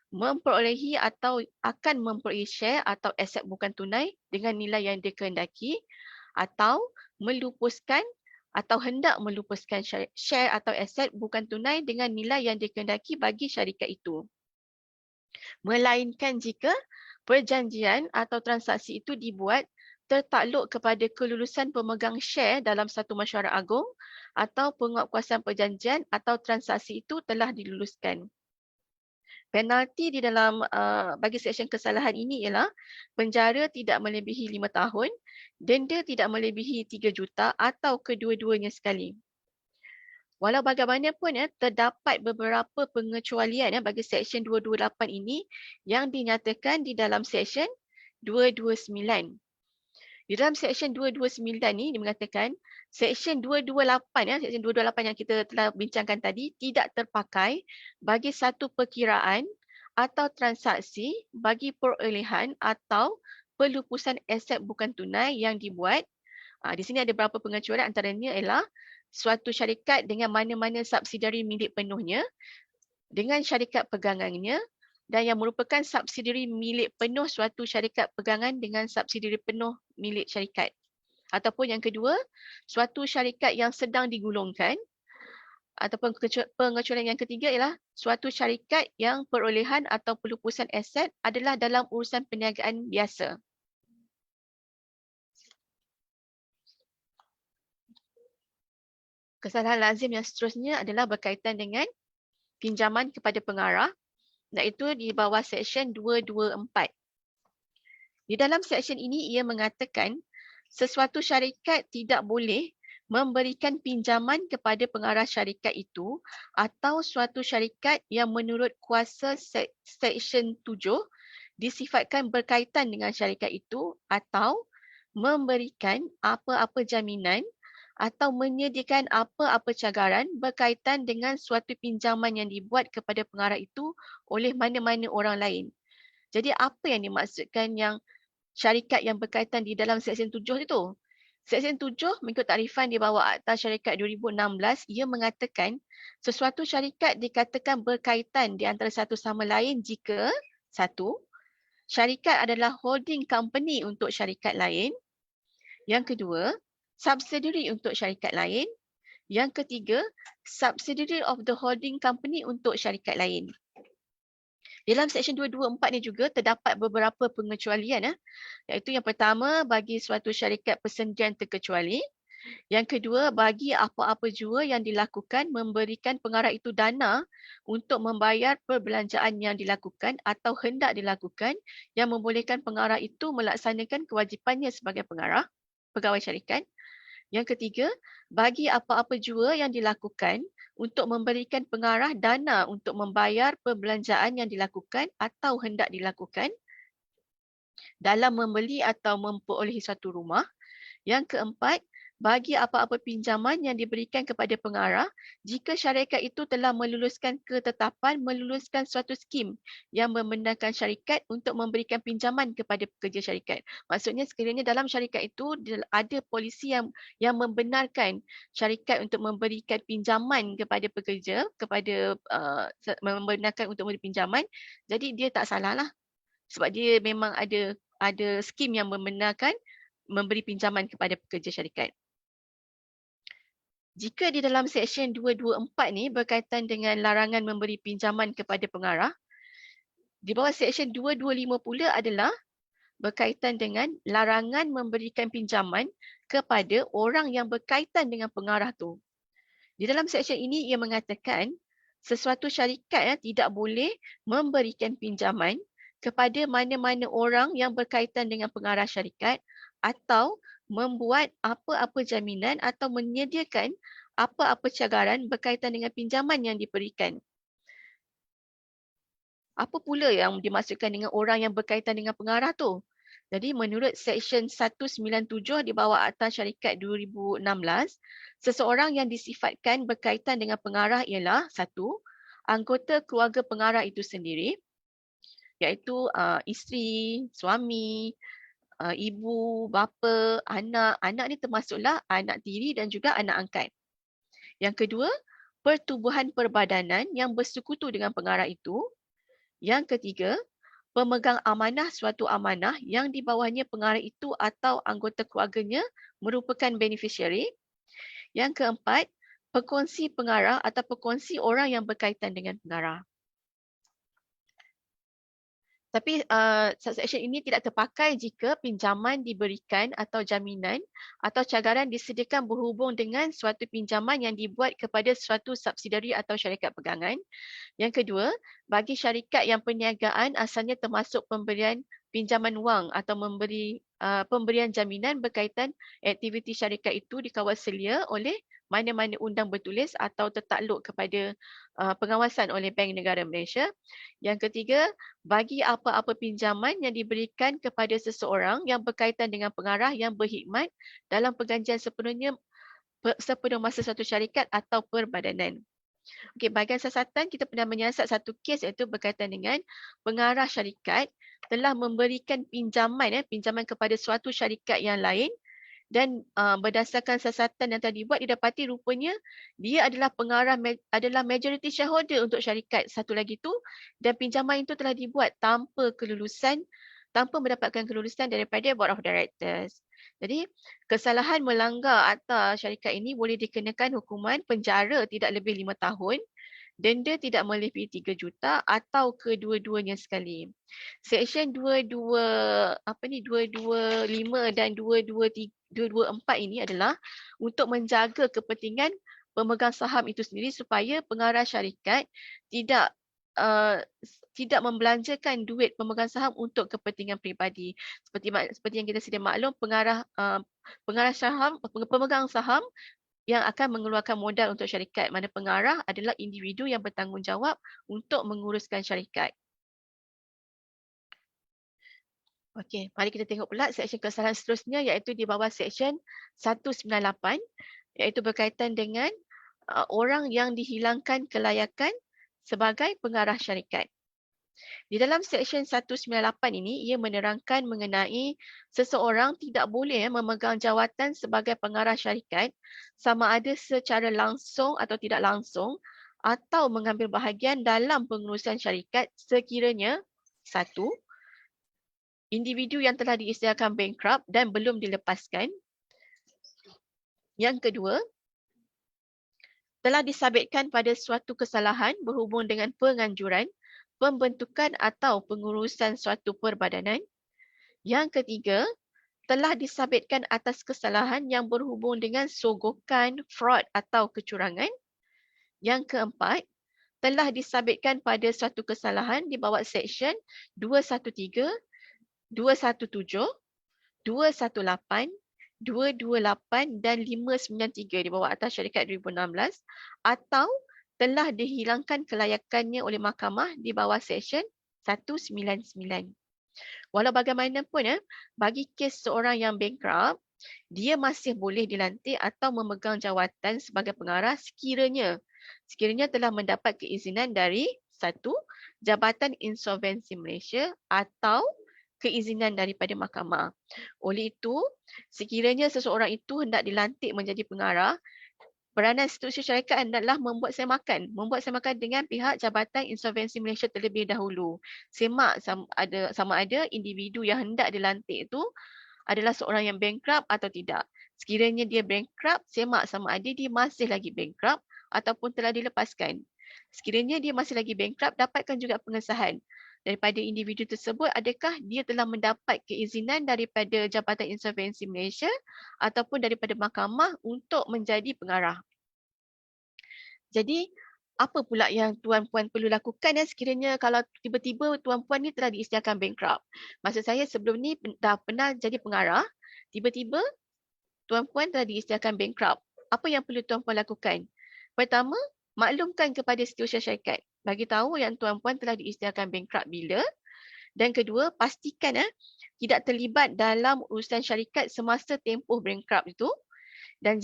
Speaker 3: memperolehi atau akan memperolehi share atau aset bukan tunai dengan nilai yang dikehendaki, atau melupuskan atau hendak melupuskan share atau aset bukan tunai dengan nilai yang dikehendaki bagi syarikat itu. Melainkan jika perjanjian atau transaksi itu dibuat tertakluk kepada kelulusan pemegang share dalam satu mesyuarat agung atau penguatkuasaan perjanjian atau transaksi itu telah diluluskan. Penalti di dalam bagi seksyen kesalahan ini ialah penjara tidak melebihi 5 tahun, denda tidak melebihi 3 juta atau kedua-duanya sekali. Walau bagaimanapun terdapat beberapa pengecualian bagi seksyen 228 ini yang dinyatakan di dalam seksyen 229. Di dalam Seksyen 229 ni dia mengatakan Seksyen 228 Seksyen 228 yang kita telah bincangkan tadi tidak terpakai bagi satu perkiraan atau transaksi bagi perolehan atau pelupusan aset bukan tunai yang dibuat. Di sini ada beberapa pengecualian, antaranya ialah suatu syarikat dengan mana-mana subsidiari milik penuhnya, dengan syarikat pegangannya, dan yang merupakan subsidiari milik penuh suatu syarikat pegangan dengan subsidiari penuh milik syarikat. Ataupun yang kedua, suatu syarikat yang sedang digulungkan. Ataupun pengecualian yang ketiga ialah suatu syarikat yang perolehan atau pelupusan aset adalah dalam urusan perniagaan biasa. Kesalahan lazim yang seterusnya adalah berkaitan dengan pinjaman kepada pengarah, iaitu di bawah Seksyen 224. Di dalam seksyen ini ia mengatakan sesuatu syarikat tidak boleh memberikan pinjaman kepada pengarah syarikat itu atau suatu syarikat yang menurut kuasa Seksyen 7 disifatkan berkaitan dengan syarikat itu atau memberikan apa-apa jaminan atau menyediakan apa-apa cagaran berkaitan dengan suatu pinjaman yang dibuat kepada pengarah itu oleh mana-mana orang lain. Jadi apa yang dimaksudkan yang syarikat yang berkaitan di dalam Seksyen 7 itu? Seksyen 7 mengikut takrifan di bawah Akta Syarikat 2016, ia mengatakan sesuatu syarikat dikatakan berkaitan di antara satu sama lain jika satu, syarikat adalah holding company untuk syarikat lain. Yang kedua, subsidiary untuk syarikat lain. Yang ketiga, subsidiary of the holding company untuk syarikat lain. Dalam Seksyen 224 ni juga terdapat beberapa pengecualian. Iaitu yang pertama, bagi suatu syarikat persendirian terkecuali. Yang kedua, bagi apa-apa jua yang dilakukan memberikan pengarah itu dana untuk membayar perbelanjaan yang dilakukan atau hendak dilakukan yang membolehkan pengarah itu melaksanakan kewajipannya sebagai pengarah, pegawai syarikat. Yang ketiga, bagi apa-apa jua yang dilakukan untuk memberikan pengarah dana untuk membayar perbelanjaan yang dilakukan atau hendak dilakukan dalam membeli atau memperolehi suatu rumah. Yang keempat, bagi apa-apa pinjaman yang diberikan kepada pengarah jika syarikat itu telah meluluskan ketetapan meluluskan suatu skim yang membenarkan syarikat untuk memberikan pinjaman kepada pekerja syarikat. Maksudnya sekiranya dalam syarikat itu ada polisi yang membenarkan syarikat untuk memberikan pinjaman kepada pekerja, membenarkan untuk memberi pinjaman, jadi dia tak salah lah. Sebab dia memang ada skim yang membenarkan memberi pinjaman kepada pekerja syarikat. Jika di dalam Seksyen 224 ni berkaitan dengan larangan memberi pinjaman kepada pengarah, di bawah Seksyen 225 pula adalah berkaitan dengan larangan memberikan pinjaman kepada orang yang berkaitan dengan pengarah tu. Di dalam seksyen ini ia mengatakan sesuatu syarikat tidak boleh memberikan pinjaman kepada mana-mana orang yang berkaitan dengan pengarah syarikat atau membuat apa-apa jaminan atau menyediakan apa-apa cagaran berkaitan dengan pinjaman yang diberikan. Apa pula yang dimaksudkan dengan orang yang berkaitan dengan pengarah tu? Jadi menurut Seksyen 197 di bawah Akta Syarikat 2016, seseorang yang disifatkan berkaitan dengan pengarah ialah satu, anggota keluarga pengarah itu sendiri, iaitu isteri, suami, ibu, bapa, anak. Anak ni termasuklah anak tiri dan juga anak angkat. Yang kedua, pertubuhan perbadanan yang bersekutu dengan pengarah itu. Yang ketiga, pemegang amanah suatu amanah yang di bawahnya pengarah itu atau anggota keluarganya merupakan beneficiary. Yang keempat, pekongsi pengarah atau pekongsi orang yang berkaitan dengan pengarah. Tapi subsection ini tidak terpakai jika pinjaman diberikan atau jaminan atau cagaran disediakan berhubung dengan suatu pinjaman yang dibuat kepada suatu subsidiari atau syarikat pegangan. Yang kedua, bagi syarikat yang perniagaan asalnya termasuk pemberian pinjaman wang atau pemberian jaminan berkaitan aktiviti syarikat itu dikawal selia oleh mana-mana undang bertulis atau tertakluk kepada pengawasan oleh Bank Negara Malaysia. Yang ketiga, bagi apa-apa pinjaman yang diberikan kepada seseorang yang berkaitan dengan pengarah yang berkhidmat dalam perganjian sepenuh masa satu syarikat atau perbadanan. Okey, bahagian siasatan kita pernah menyiasat satu kes iaitu berkaitan dengan pengarah syarikat telah memberikan pinjaman kepada suatu syarikat yang lain dan berdasarkan siasatan yang telah dibuat didapati rupanya dia adalah pengarah adalah majority shareholder untuk syarikat satu lagi tu dan pinjaman itu telah dibuat tanpa mendapatkan kelulusan daripada board of directors. Jadi, kesalahan melanggar akta syarikat ini boleh dikenakan hukuman penjara tidak lebih 5 tahun, denda tidak melebihi 3 juta atau kedua-duanya sekali. Seksyen 225 dan 224 ini adalah untuk menjaga kepentingan pemegang saham itu sendiri supaya pengarah syarikat tidak membelanjakan duit pemegang saham untuk kepentingan peribadi. Seperti yang kita sedia maklum, pemegang saham yang akan mengeluarkan modal untuk syarikat, mana pengarah adalah individu yang bertanggungjawab untuk menguruskan syarikat. Okey, mari kita tengok pula seksyen kesalahan seterusnya iaitu di bawah seksyen 198 iaitu berkaitan dengan orang yang dihilangkan kelayakan sebagai pengarah syarikat. Di dalam seksyen 198 ini, ia menerangkan mengenai seseorang tidak boleh memegang jawatan sebagai pengarah syarikat sama ada secara langsung atau tidak langsung atau mengambil bahagian dalam pengurusan syarikat sekiranya satu, individu yang telah diisytiharkan bankrupt dan belum dilepaskan. Yang kedua, telah disabitkan pada suatu kesalahan berhubung dengan penganjuran, pembentukan atau pengurusan suatu perbadanan. Yang ketiga, telah disabitkan atas kesalahan yang berhubung dengan sogokan, fraud atau kecurangan. Yang keempat, telah disabitkan pada suatu kesalahan di bawah seksyen 213, 217, 218, 228 dan 593 di bawah Akta Syarikat 2016 atau telah dihilangkan kelayakannya oleh mahkamah di bawah seksyen 199. Walau bagaimanapun, bagi kes seorang yang bankrupt, dia masih boleh dilantik atau memegang jawatan sebagai pengarah sekiranya telah mendapat keizinan dari satu, Jabatan Insolvensi Malaysia atau keizinan daripada mahkamah. Oleh itu, sekiranya seseorang itu hendak dilantik menjadi pengarah, peranan institusi syarikat adalah membuat semakan dengan pihak Jabatan Insolvensi Malaysia terlebih dahulu. Semak sama ada individu yang hendak dilantik itu adalah seorang yang bankrupt atau tidak. Sekiranya dia bankrupt, semak sama ada dia masih lagi bankrupt ataupun telah dilepaskan. Sekiranya dia masih lagi bankrupt, dapatkan juga pengesahan daripada individu tersebut adakah dia telah mendapat keizinan daripada Jabatan Insolvensi Malaysia ataupun daripada mahkamah untuk menjadi pengarah. Jadi, apa pula yang tuan-puan perlu lakukan sekiranya kalau tiba-tiba tuan-puan ni telah diisytiharkan bankrupt? Maksud saya sebelum ni dah pernah jadi pengarah, tiba-tiba tuan-puan telah diisytiharkan bankrupt. Apa yang perlu tuan-puan lakukan? Pertama, maklumkan kepada setiausaha syarikat. Bagi tahu yang tuan-puan telah diisytiharkan bankrupt bila. Dan kedua, pastikan tidak terlibat dalam urusan syarikat semasa tempoh bankrupt itu. Dan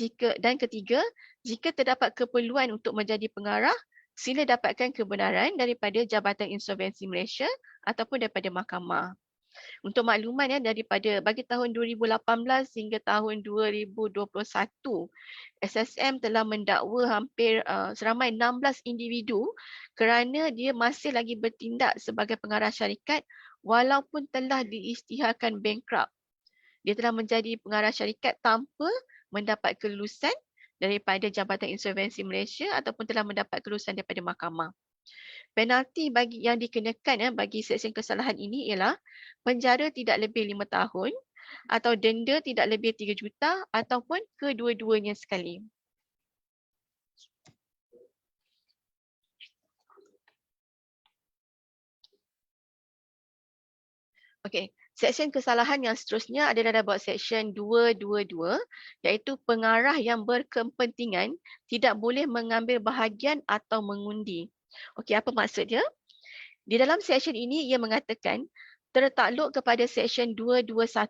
Speaker 3: ketiga, jika terdapat keperluan untuk menjadi pengarah, sila dapatkan kebenaran daripada Jabatan Insolvensi Malaysia ataupun daripada mahkamah. Untuk makluman bagi tahun 2018 hingga tahun 2021, SSM telah mendakwa hampir seramai 16 individu kerana dia masih lagi bertindak sebagai pengarah syarikat walaupun telah diisytiharkan bankrupt. Dia telah menjadi pengarah syarikat tanpa mendapat kelulusan daripada Jabatan Insolvensi Malaysia ataupun telah mendapat kelulusan daripada mahkamah. Penalti yang dikenakan bagi seksyen kesalahan ini ialah penjara tidak lebih 5 tahun atau denda tidak lebih 3 juta ataupun kedua-duanya sekali. Okey, Seksyen kesalahan yang seterusnya adalah dalam seksyen 222 iaitu pengarah yang berkepentingan tidak boleh mengambil bahagian atau mengundi. Okey, apa maksud dia? Di dalam seksyen ini ia mengatakan tertakluk kepada seksyen 221,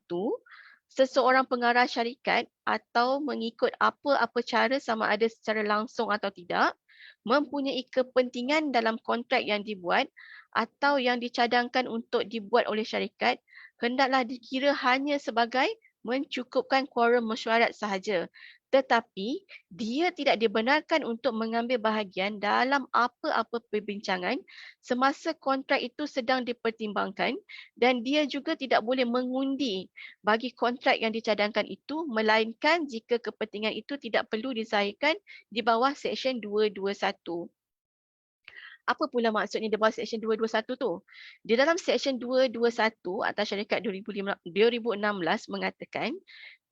Speaker 3: seseorang pengarah syarikat atau mengikut apa-apa cara sama ada secara langsung atau tidak mempunyai kepentingan dalam kontrak yang dibuat atau yang dicadangkan untuk dibuat oleh syarikat hendaklah dikira hanya sebagai mencukupkan kuorum mesyuarat sahaja. Tetapi dia tidak dibenarkan untuk mengambil bahagian dalam apa-apa perbincangan semasa kontrak itu sedang dipertimbangkan dan dia juga tidak boleh mengundi bagi kontrak yang dicadangkan itu melainkan jika kepentingan itu tidak perlu disahihkan di bawah seksyen 221. Apa pula maksudnya di bawah seksyen 221 tu? Di dalam seksyen 221 Akta Syarikat 2016 mengatakan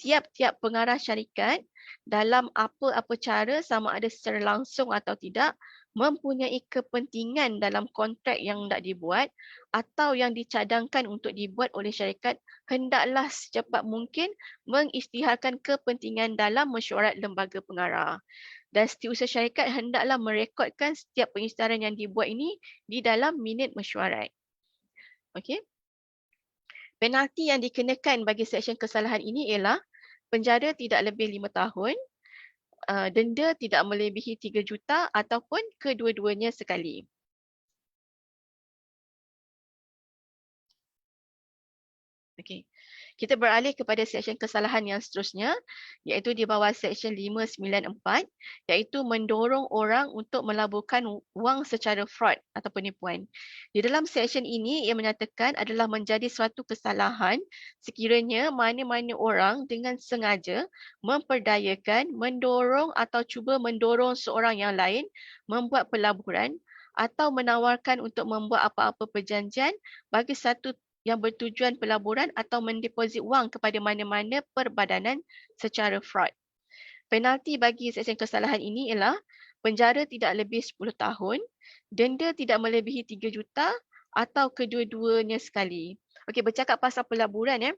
Speaker 3: tiap-tiap pengarah syarikat dalam apa-apa cara sama ada secara langsung atau tidak mempunyai kepentingan dalam kontrak yang hendak dibuat atau yang dicadangkan untuk dibuat oleh syarikat hendaklah secepat mungkin mengisytiharkan kepentingan dalam mesyuarat lembaga pengarah. Dan setiausaha syarikat hendaklah merekodkan setiap pengisytiharan yang dibuat ini di dalam minit mesyuarat. Okey. Penalti yang dikenakan bagi seksyen kesalahan ini ialah penjara tidak lebih 5 tahun, denda tidak melebihi 3 juta ataupun kedua-duanya sekali. Okey. Kita beralih kepada seksyen kesalahan yang seterusnya iaitu di bawah seksyen 594 iaitu mendorong orang untuk melaburkan wang secara fraud atau penipuan. Di dalam seksyen ini ia menyatakan adalah menjadi suatu kesalahan sekiranya mana-mana orang dengan sengaja memperdayakan, mendorong atau cuba mendorong seorang yang lain membuat pelaburan atau menawarkan untuk membuat apa-apa perjanjian bagi satu yang bertujuan pelaburan atau mendeposit wang kepada mana-mana perbadanan secara fraud. Penalti bagi seksyen kesalahan ini ialah penjara tidak lebih 10 tahun, denda tidak melebihi 3 juta atau kedua-duanya sekali. Okey, bercakap pasal pelaburan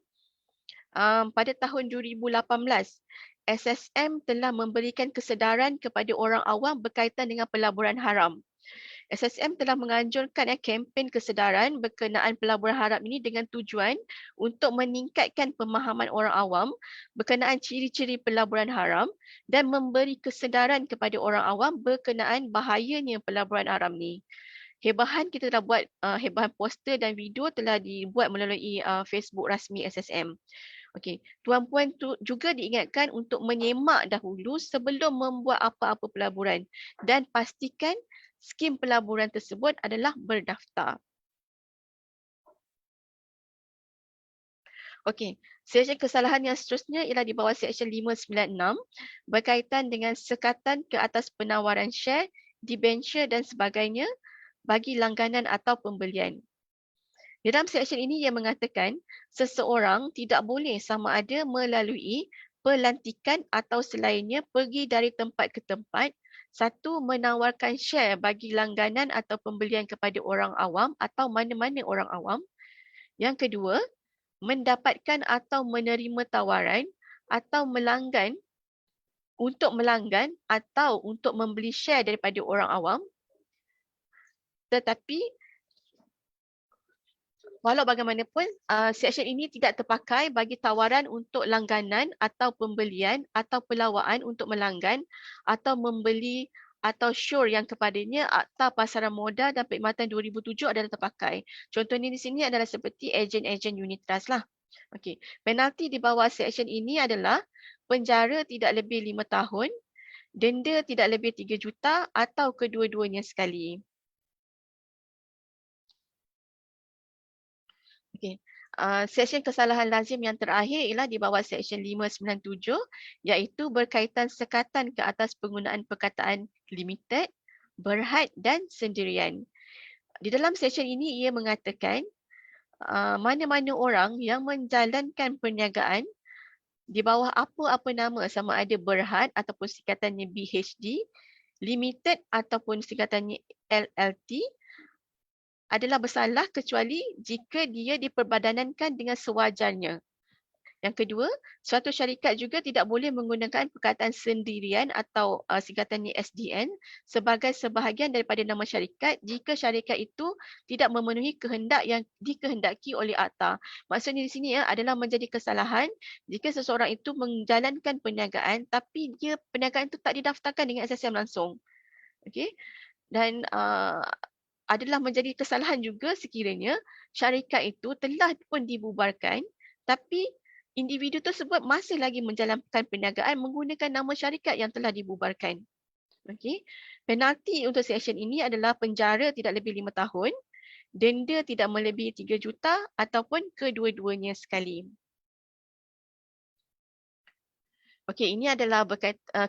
Speaker 3: pada tahun 2018, SSM telah memberikan kesedaran kepada orang awam berkaitan dengan pelaburan haram. SSM telah menganjurkan kempen kesedaran berkenaan pelaburan haram ini dengan tujuan untuk meningkatkan pemahaman orang awam berkenaan ciri-ciri pelaburan haram dan memberi kesedaran kepada orang awam berkenaan bahayanya pelaburan haram ni. Hebahan kita telah buat, hebahan poster dan video telah dibuat melalui Facebook rasmi SSM. Okey, tuan-puan tu juga diingatkan untuk menyemak dahulu sebelum membuat apa-apa pelaburan dan pastikan skim pelaburan tersebut adalah berdaftar. Okey, seksyen kesalahan yang seterusnya ialah di bawah seksyen 596 berkaitan dengan sekatan ke atas penawaran share, debenture dan sebagainya bagi langganan atau pembelian. Di dalam seksyen ini ia mengatakan seseorang tidak boleh sama ada melalui pelantikan atau selainnya pergi dari tempat ke tempat. Satu, menawarkan share bagi langganan atau pembelian kepada orang awam atau mana-mana orang awam. Yang kedua, mendapatkan atau menerima tawaran atau melanggan atau untuk membeli share daripada orang awam. Tetapi walau bagaimanapun, seksyen ini tidak terpakai bagi tawaran untuk langganan atau pembelian atau pelawaan untuk melanggan atau membeli atau syur yang kepadanya Akta Pasaran Modal dan Perkhidmatan 2007 adalah terpakai. Contohnya di sini adalah seperti ejen-ejen unit trust lah. Okey, penalti di bawah seksyen ini adalah penjara tidak lebih 5 tahun, denda tidak lebih 3 juta atau kedua-duanya sekali. Okey. Seksyen kesalahan lazim yang terakhir ialah di bawah seksyen 597 iaitu berkaitan sekatan ke atas penggunaan perkataan limited, berhad dan sendirian. Di dalam seksyen ini ia mengatakan mana-mana orang yang menjalankan perniagaan di bawah apa-apa nama sama ada berhad ataupun singkatannya BHD, limited ataupun singkatannya LLT adalah bersalah kecuali jika dia diperbadanankan dengan sewajarnya. Yang kedua, suatu syarikat juga tidak boleh menggunakan perkataan sendirian atau singkatannya SDN sebagai sebahagian daripada nama syarikat jika syarikat itu tidak memenuhi kehendak yang dikehendaki oleh akta. Maksudnya di sini adalah menjadi kesalahan jika seseorang itu menjalankan perniagaan tapi perniagaan itu tak didaftarkan dengan SSM langsung. Okey? Dan adalah menjadi kesalahan juga sekiranya syarikat itu telah pun dibubarkan tapi individu tersebut masih lagi menjalankan perniagaan menggunakan nama syarikat yang telah dibubarkan. Okey. Penalti untuk seksyen ini adalah penjara tidak lebih 5 tahun, denda tidak melebihi 3 juta ataupun kedua-duanya sekali. Okey, ini adalah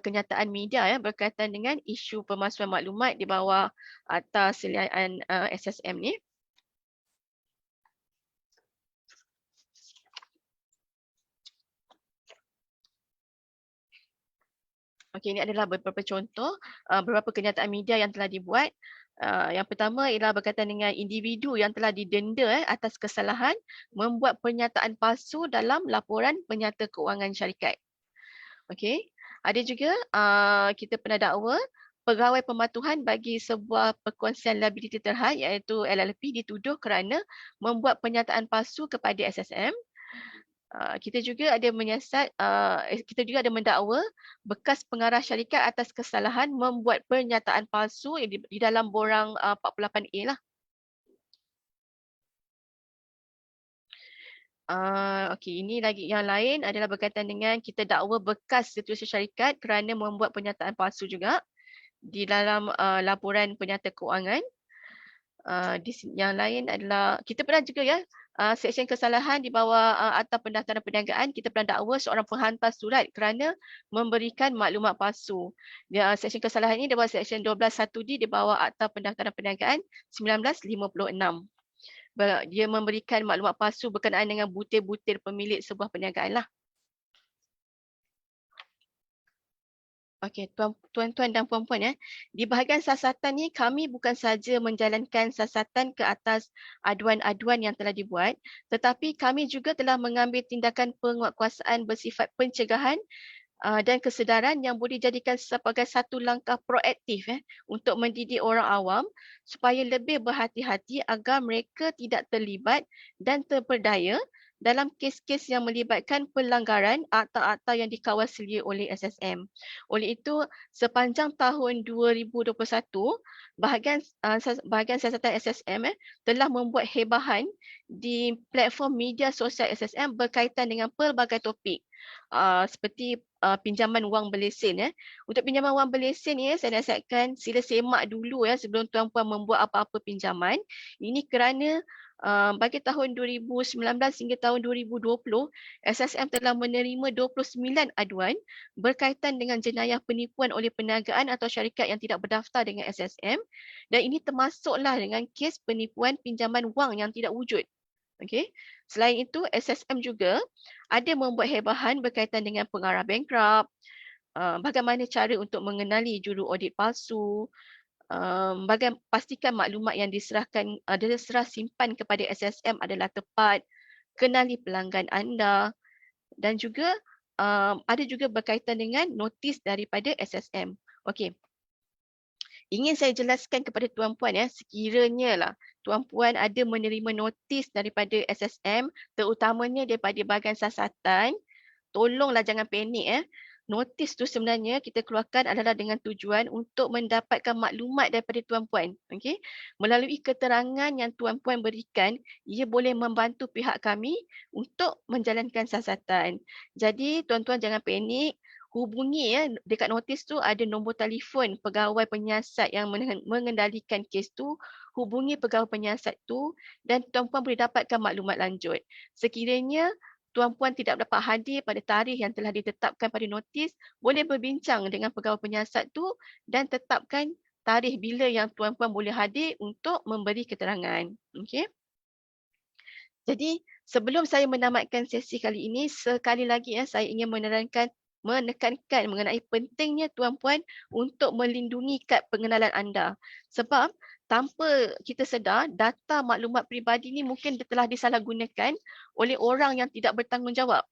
Speaker 3: kenyataan media berkaitan dengan isu pemalsuan maklumat di bawah Akta Seliaan SSM ni. Okey, ini adalah beberapa contoh beberapa kenyataan media yang telah dibuat. Yang pertama ialah berkaitan dengan individu yang telah didenda atas kesalahan membuat pernyataan palsu dalam laporan penyata keuangan syarikat. Okey, ada juga kita pernah dakwa pegawai pematuhan bagi sebuah perkongsian liability terhad iaitu LLP dituduh kerana membuat pernyataan palsu kepada SSM. Kita juga ada kita juga ada mendakwa bekas pengarah syarikat atas kesalahan membuat pernyataan palsu di dalam borang 48A lah. Okey, ini lagi yang lain adalah berkaitan dengan kita dakwa bekas setiausaha syarikat kerana membuat pernyataan palsu juga di dalam laporan penyata keuangan. Yang lain adalah kita pernah juga seksyen kesalahan di bawah Akta Pendaftaran Perniagaan, kita pernah dakwa seorang penghantar surat kerana memberikan maklumat palsu. Seksyen kesalahan ini di bawah seksyen 12(1)D di bawah Akta Pendaftaran Perniagaan 1956. Dia memberikan maklumat palsu berkenaan dengan butir-butir pemilik sebuah perniagaan lah. Okey, tuan-tuan dan puan-puan di bahagian siasatan ni kami bukan saja menjalankan siasatan ke atas aduan-aduan yang telah dibuat, tetapi kami juga telah mengambil tindakan penguatkuasaan bersifat pencegahan dan kesedaran yang boleh dijadikan sebagai satu langkah proaktif untuk mendidik orang awam supaya lebih berhati-hati agar mereka tidak terlibat dan terperdaya dalam kes-kes yang melibatkan pelanggaran akta-akta yang dikawal selia oleh SSM. Oleh itu, sepanjang tahun 2021, bahagian siasatan SSM telah membuat hebahan di platform media sosial SSM berkaitan dengan pelbagai topik. Seperti pinjaman wang berlesen. Untuk pinjaman wang berlesen ni saya nasihatkan sila semak dulu sebelum tuan-puan membuat apa-apa pinjaman. Ini kerana bagi tahun 2019 hingga tahun 2020, SSM telah menerima 29 aduan berkaitan dengan jenayah penipuan oleh perniagaan atau syarikat yang tidak berdaftar dengan SSM, dan ini termasuklah dengan kes penipuan pinjaman wang yang tidak wujud. Okey. Selain itu, SSM juga ada membuat hebahan berkaitan dengan pengarah bankrupt, bagaimana cara untuk mengenali juru audit palsu, bagaimana pastikan maklumat yang diserah simpan kepada SSM adalah tepat, kenali pelanggan anda, dan juga ada juga berkaitan dengan notis daripada SSM. Okey. Ingin saya jelaskan kepada tuan-puan sekiranya lah tuan-puan ada menerima notis daripada SSM, terutamanya daripada bahagian siasatan, tolonglah jangan panik. Notis tu sebenarnya kita keluarkan adalah dengan tujuan untuk mendapatkan maklumat daripada tuan-puan. Okay? Melalui keterangan yang tuan-puan berikan, ia boleh membantu pihak kami untuk menjalankan siasatan. Jadi tuan-tuan jangan panik. Hubungi dekat notis tu ada nombor telefon pegawai penyiasat yang mengendalikan kes tu, hubungi pegawai penyiasat tu dan tuan-puan boleh dapatkan maklumat lanjut. Sekiranya tuan-puan tidak dapat hadir pada tarikh yang telah ditetapkan pada notis, boleh berbincang dengan pegawai penyiasat tu dan tetapkan tarikh bila yang tuan-puan boleh hadir untuk memberi keterangan. Okey. Jadi sebelum saya menamatkan sesi kali ini, sekali lagi saya ingin menekankan mengenai pentingnya tuan-puan untuk melindungi kad pengenalan anda. Sebab tanpa kita sedar, data maklumat peribadi ni mungkin telah disalahgunakan oleh orang yang tidak bertanggungjawab.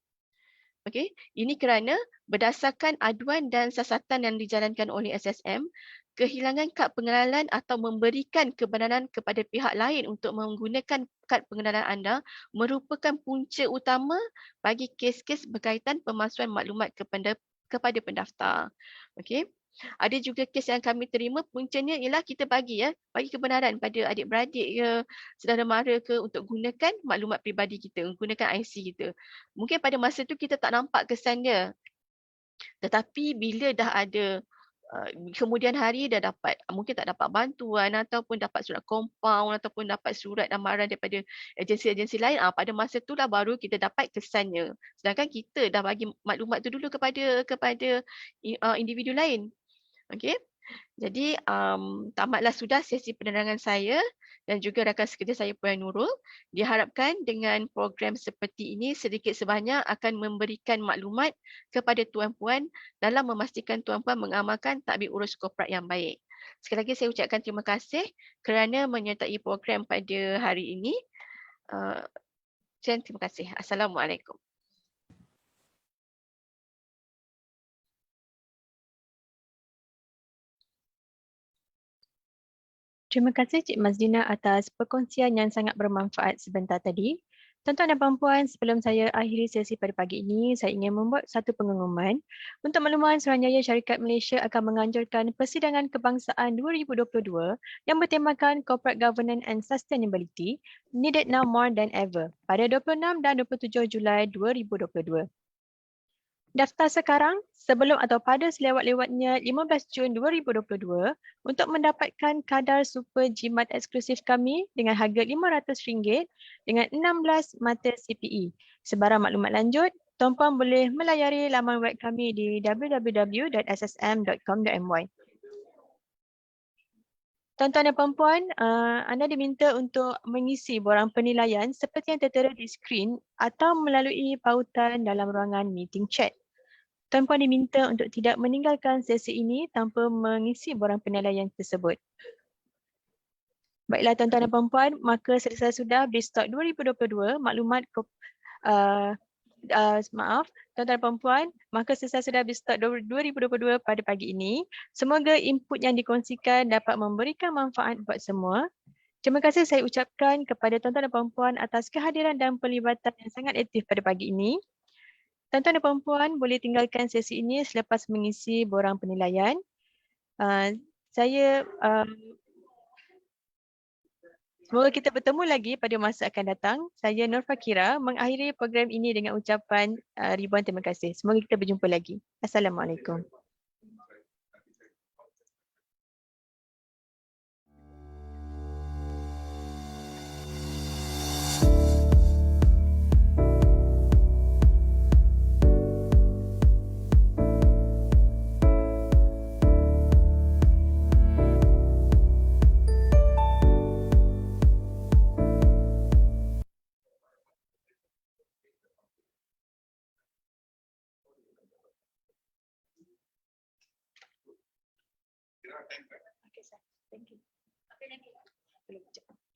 Speaker 3: Okey, ini kerana berdasarkan aduan dan siasatan yang dijalankan oleh SSM, kehilangan kad pengenalan atau memberikan kebenaran kepada pihak lain untuk menggunakan kad pengenalan anda merupakan punca utama bagi kes-kes berkaitan pemalsuan maklumat kepada pendaftar. Okey. Ada juga kes yang kami terima, puncanya ialah kita bagi kebenaran pada adik-beradik ke, saudara mara ke untuk gunakan maklumat peribadi kita, gunakan IC kita. Mungkin pada masa tu kita tak nampak kesan dia. Tetapi bila dah ada kemudian hari dah dapat, mungkin tak dapat bantuan ataupun dapat surat compound ataupun dapat surat amaran daripada agensi-agensi lain, pada masa itulah baru kita dapat kesannya. Sedangkan kita dah bagi maklumat tu dulu kepada individu lain. Okey. Jadi tamatlah sudah sesi penerangan saya dan juga rakan sekerja saya Puan Nurul. Diharapkan dengan program seperti ini sedikit sebanyak akan memberikan maklumat kepada tuan-puan dalam memastikan tuan-puan mengamalkan tadbir urus korporat yang baik. Sekali lagi saya ucapkan terima kasih kerana menyertai program pada hari ini. Terima kasih. Assalamualaikum.
Speaker 1: Terima kasih Cik Mazdina atas perkongsian yang sangat bermanfaat sebentar tadi. Tuan-tuan dan puan-puan, sebelum saya akhiri sesi pada pagi ini, saya ingin membuat satu pengumuman. Untuk makluman, Suruhanjaya Syarikat Malaysia akan menganjurkan Persidangan Kebangsaan 2022 yang bertemakan Corporate Governance and Sustainability, Needed Now More Than Ever, pada 26 dan 27 Julai 2022. Daftar sekarang sebelum atau pada selewat-lewatnya 15 Jun 2022 untuk mendapatkan kadar super jimat eksklusif kami dengan harga RM500 dengan 16 mata CPE. Sebarang maklumat lanjut, tuan-puan boleh melayari laman web kami di www.ssm.com.my. Tuan-tuan dan puan-puan, anda diminta untuk mengisi borang penilaian seperti yang tertera di skrin atau melalui pautan dalam ruangan meeting chat. Tuan-puan diminta untuk tidak meninggalkan sesi ini tanpa mengisi borang penilaian tersebut. Baiklah tuan-tuan dan puan-puan, maka selesai sudah BizTalk 2022 maklumat tuan-tuan dan puan-puan, maka selesai sudah BizTalk 2022 pada pagi ini. Semoga input yang dikongsikan dapat memberikan manfaat buat semua. Terima kasih saya ucapkan kepada tuan-tuan dan puan-puan atas kehadiran dan pelibatan yang sangat aktif pada pagi ini. Tuan-tuan dan puan-puan boleh tinggalkan sesi ini selepas mengisi borang penilaian. Semoga kita bertemu lagi pada masa akan datang. Saya Nur Fakira mengakhiri program ini dengan ucapan ribuan terima kasih. Semoga kita berjumpa lagi. Assalamualaikum. Okay, sir. Thank you. Belum cepat.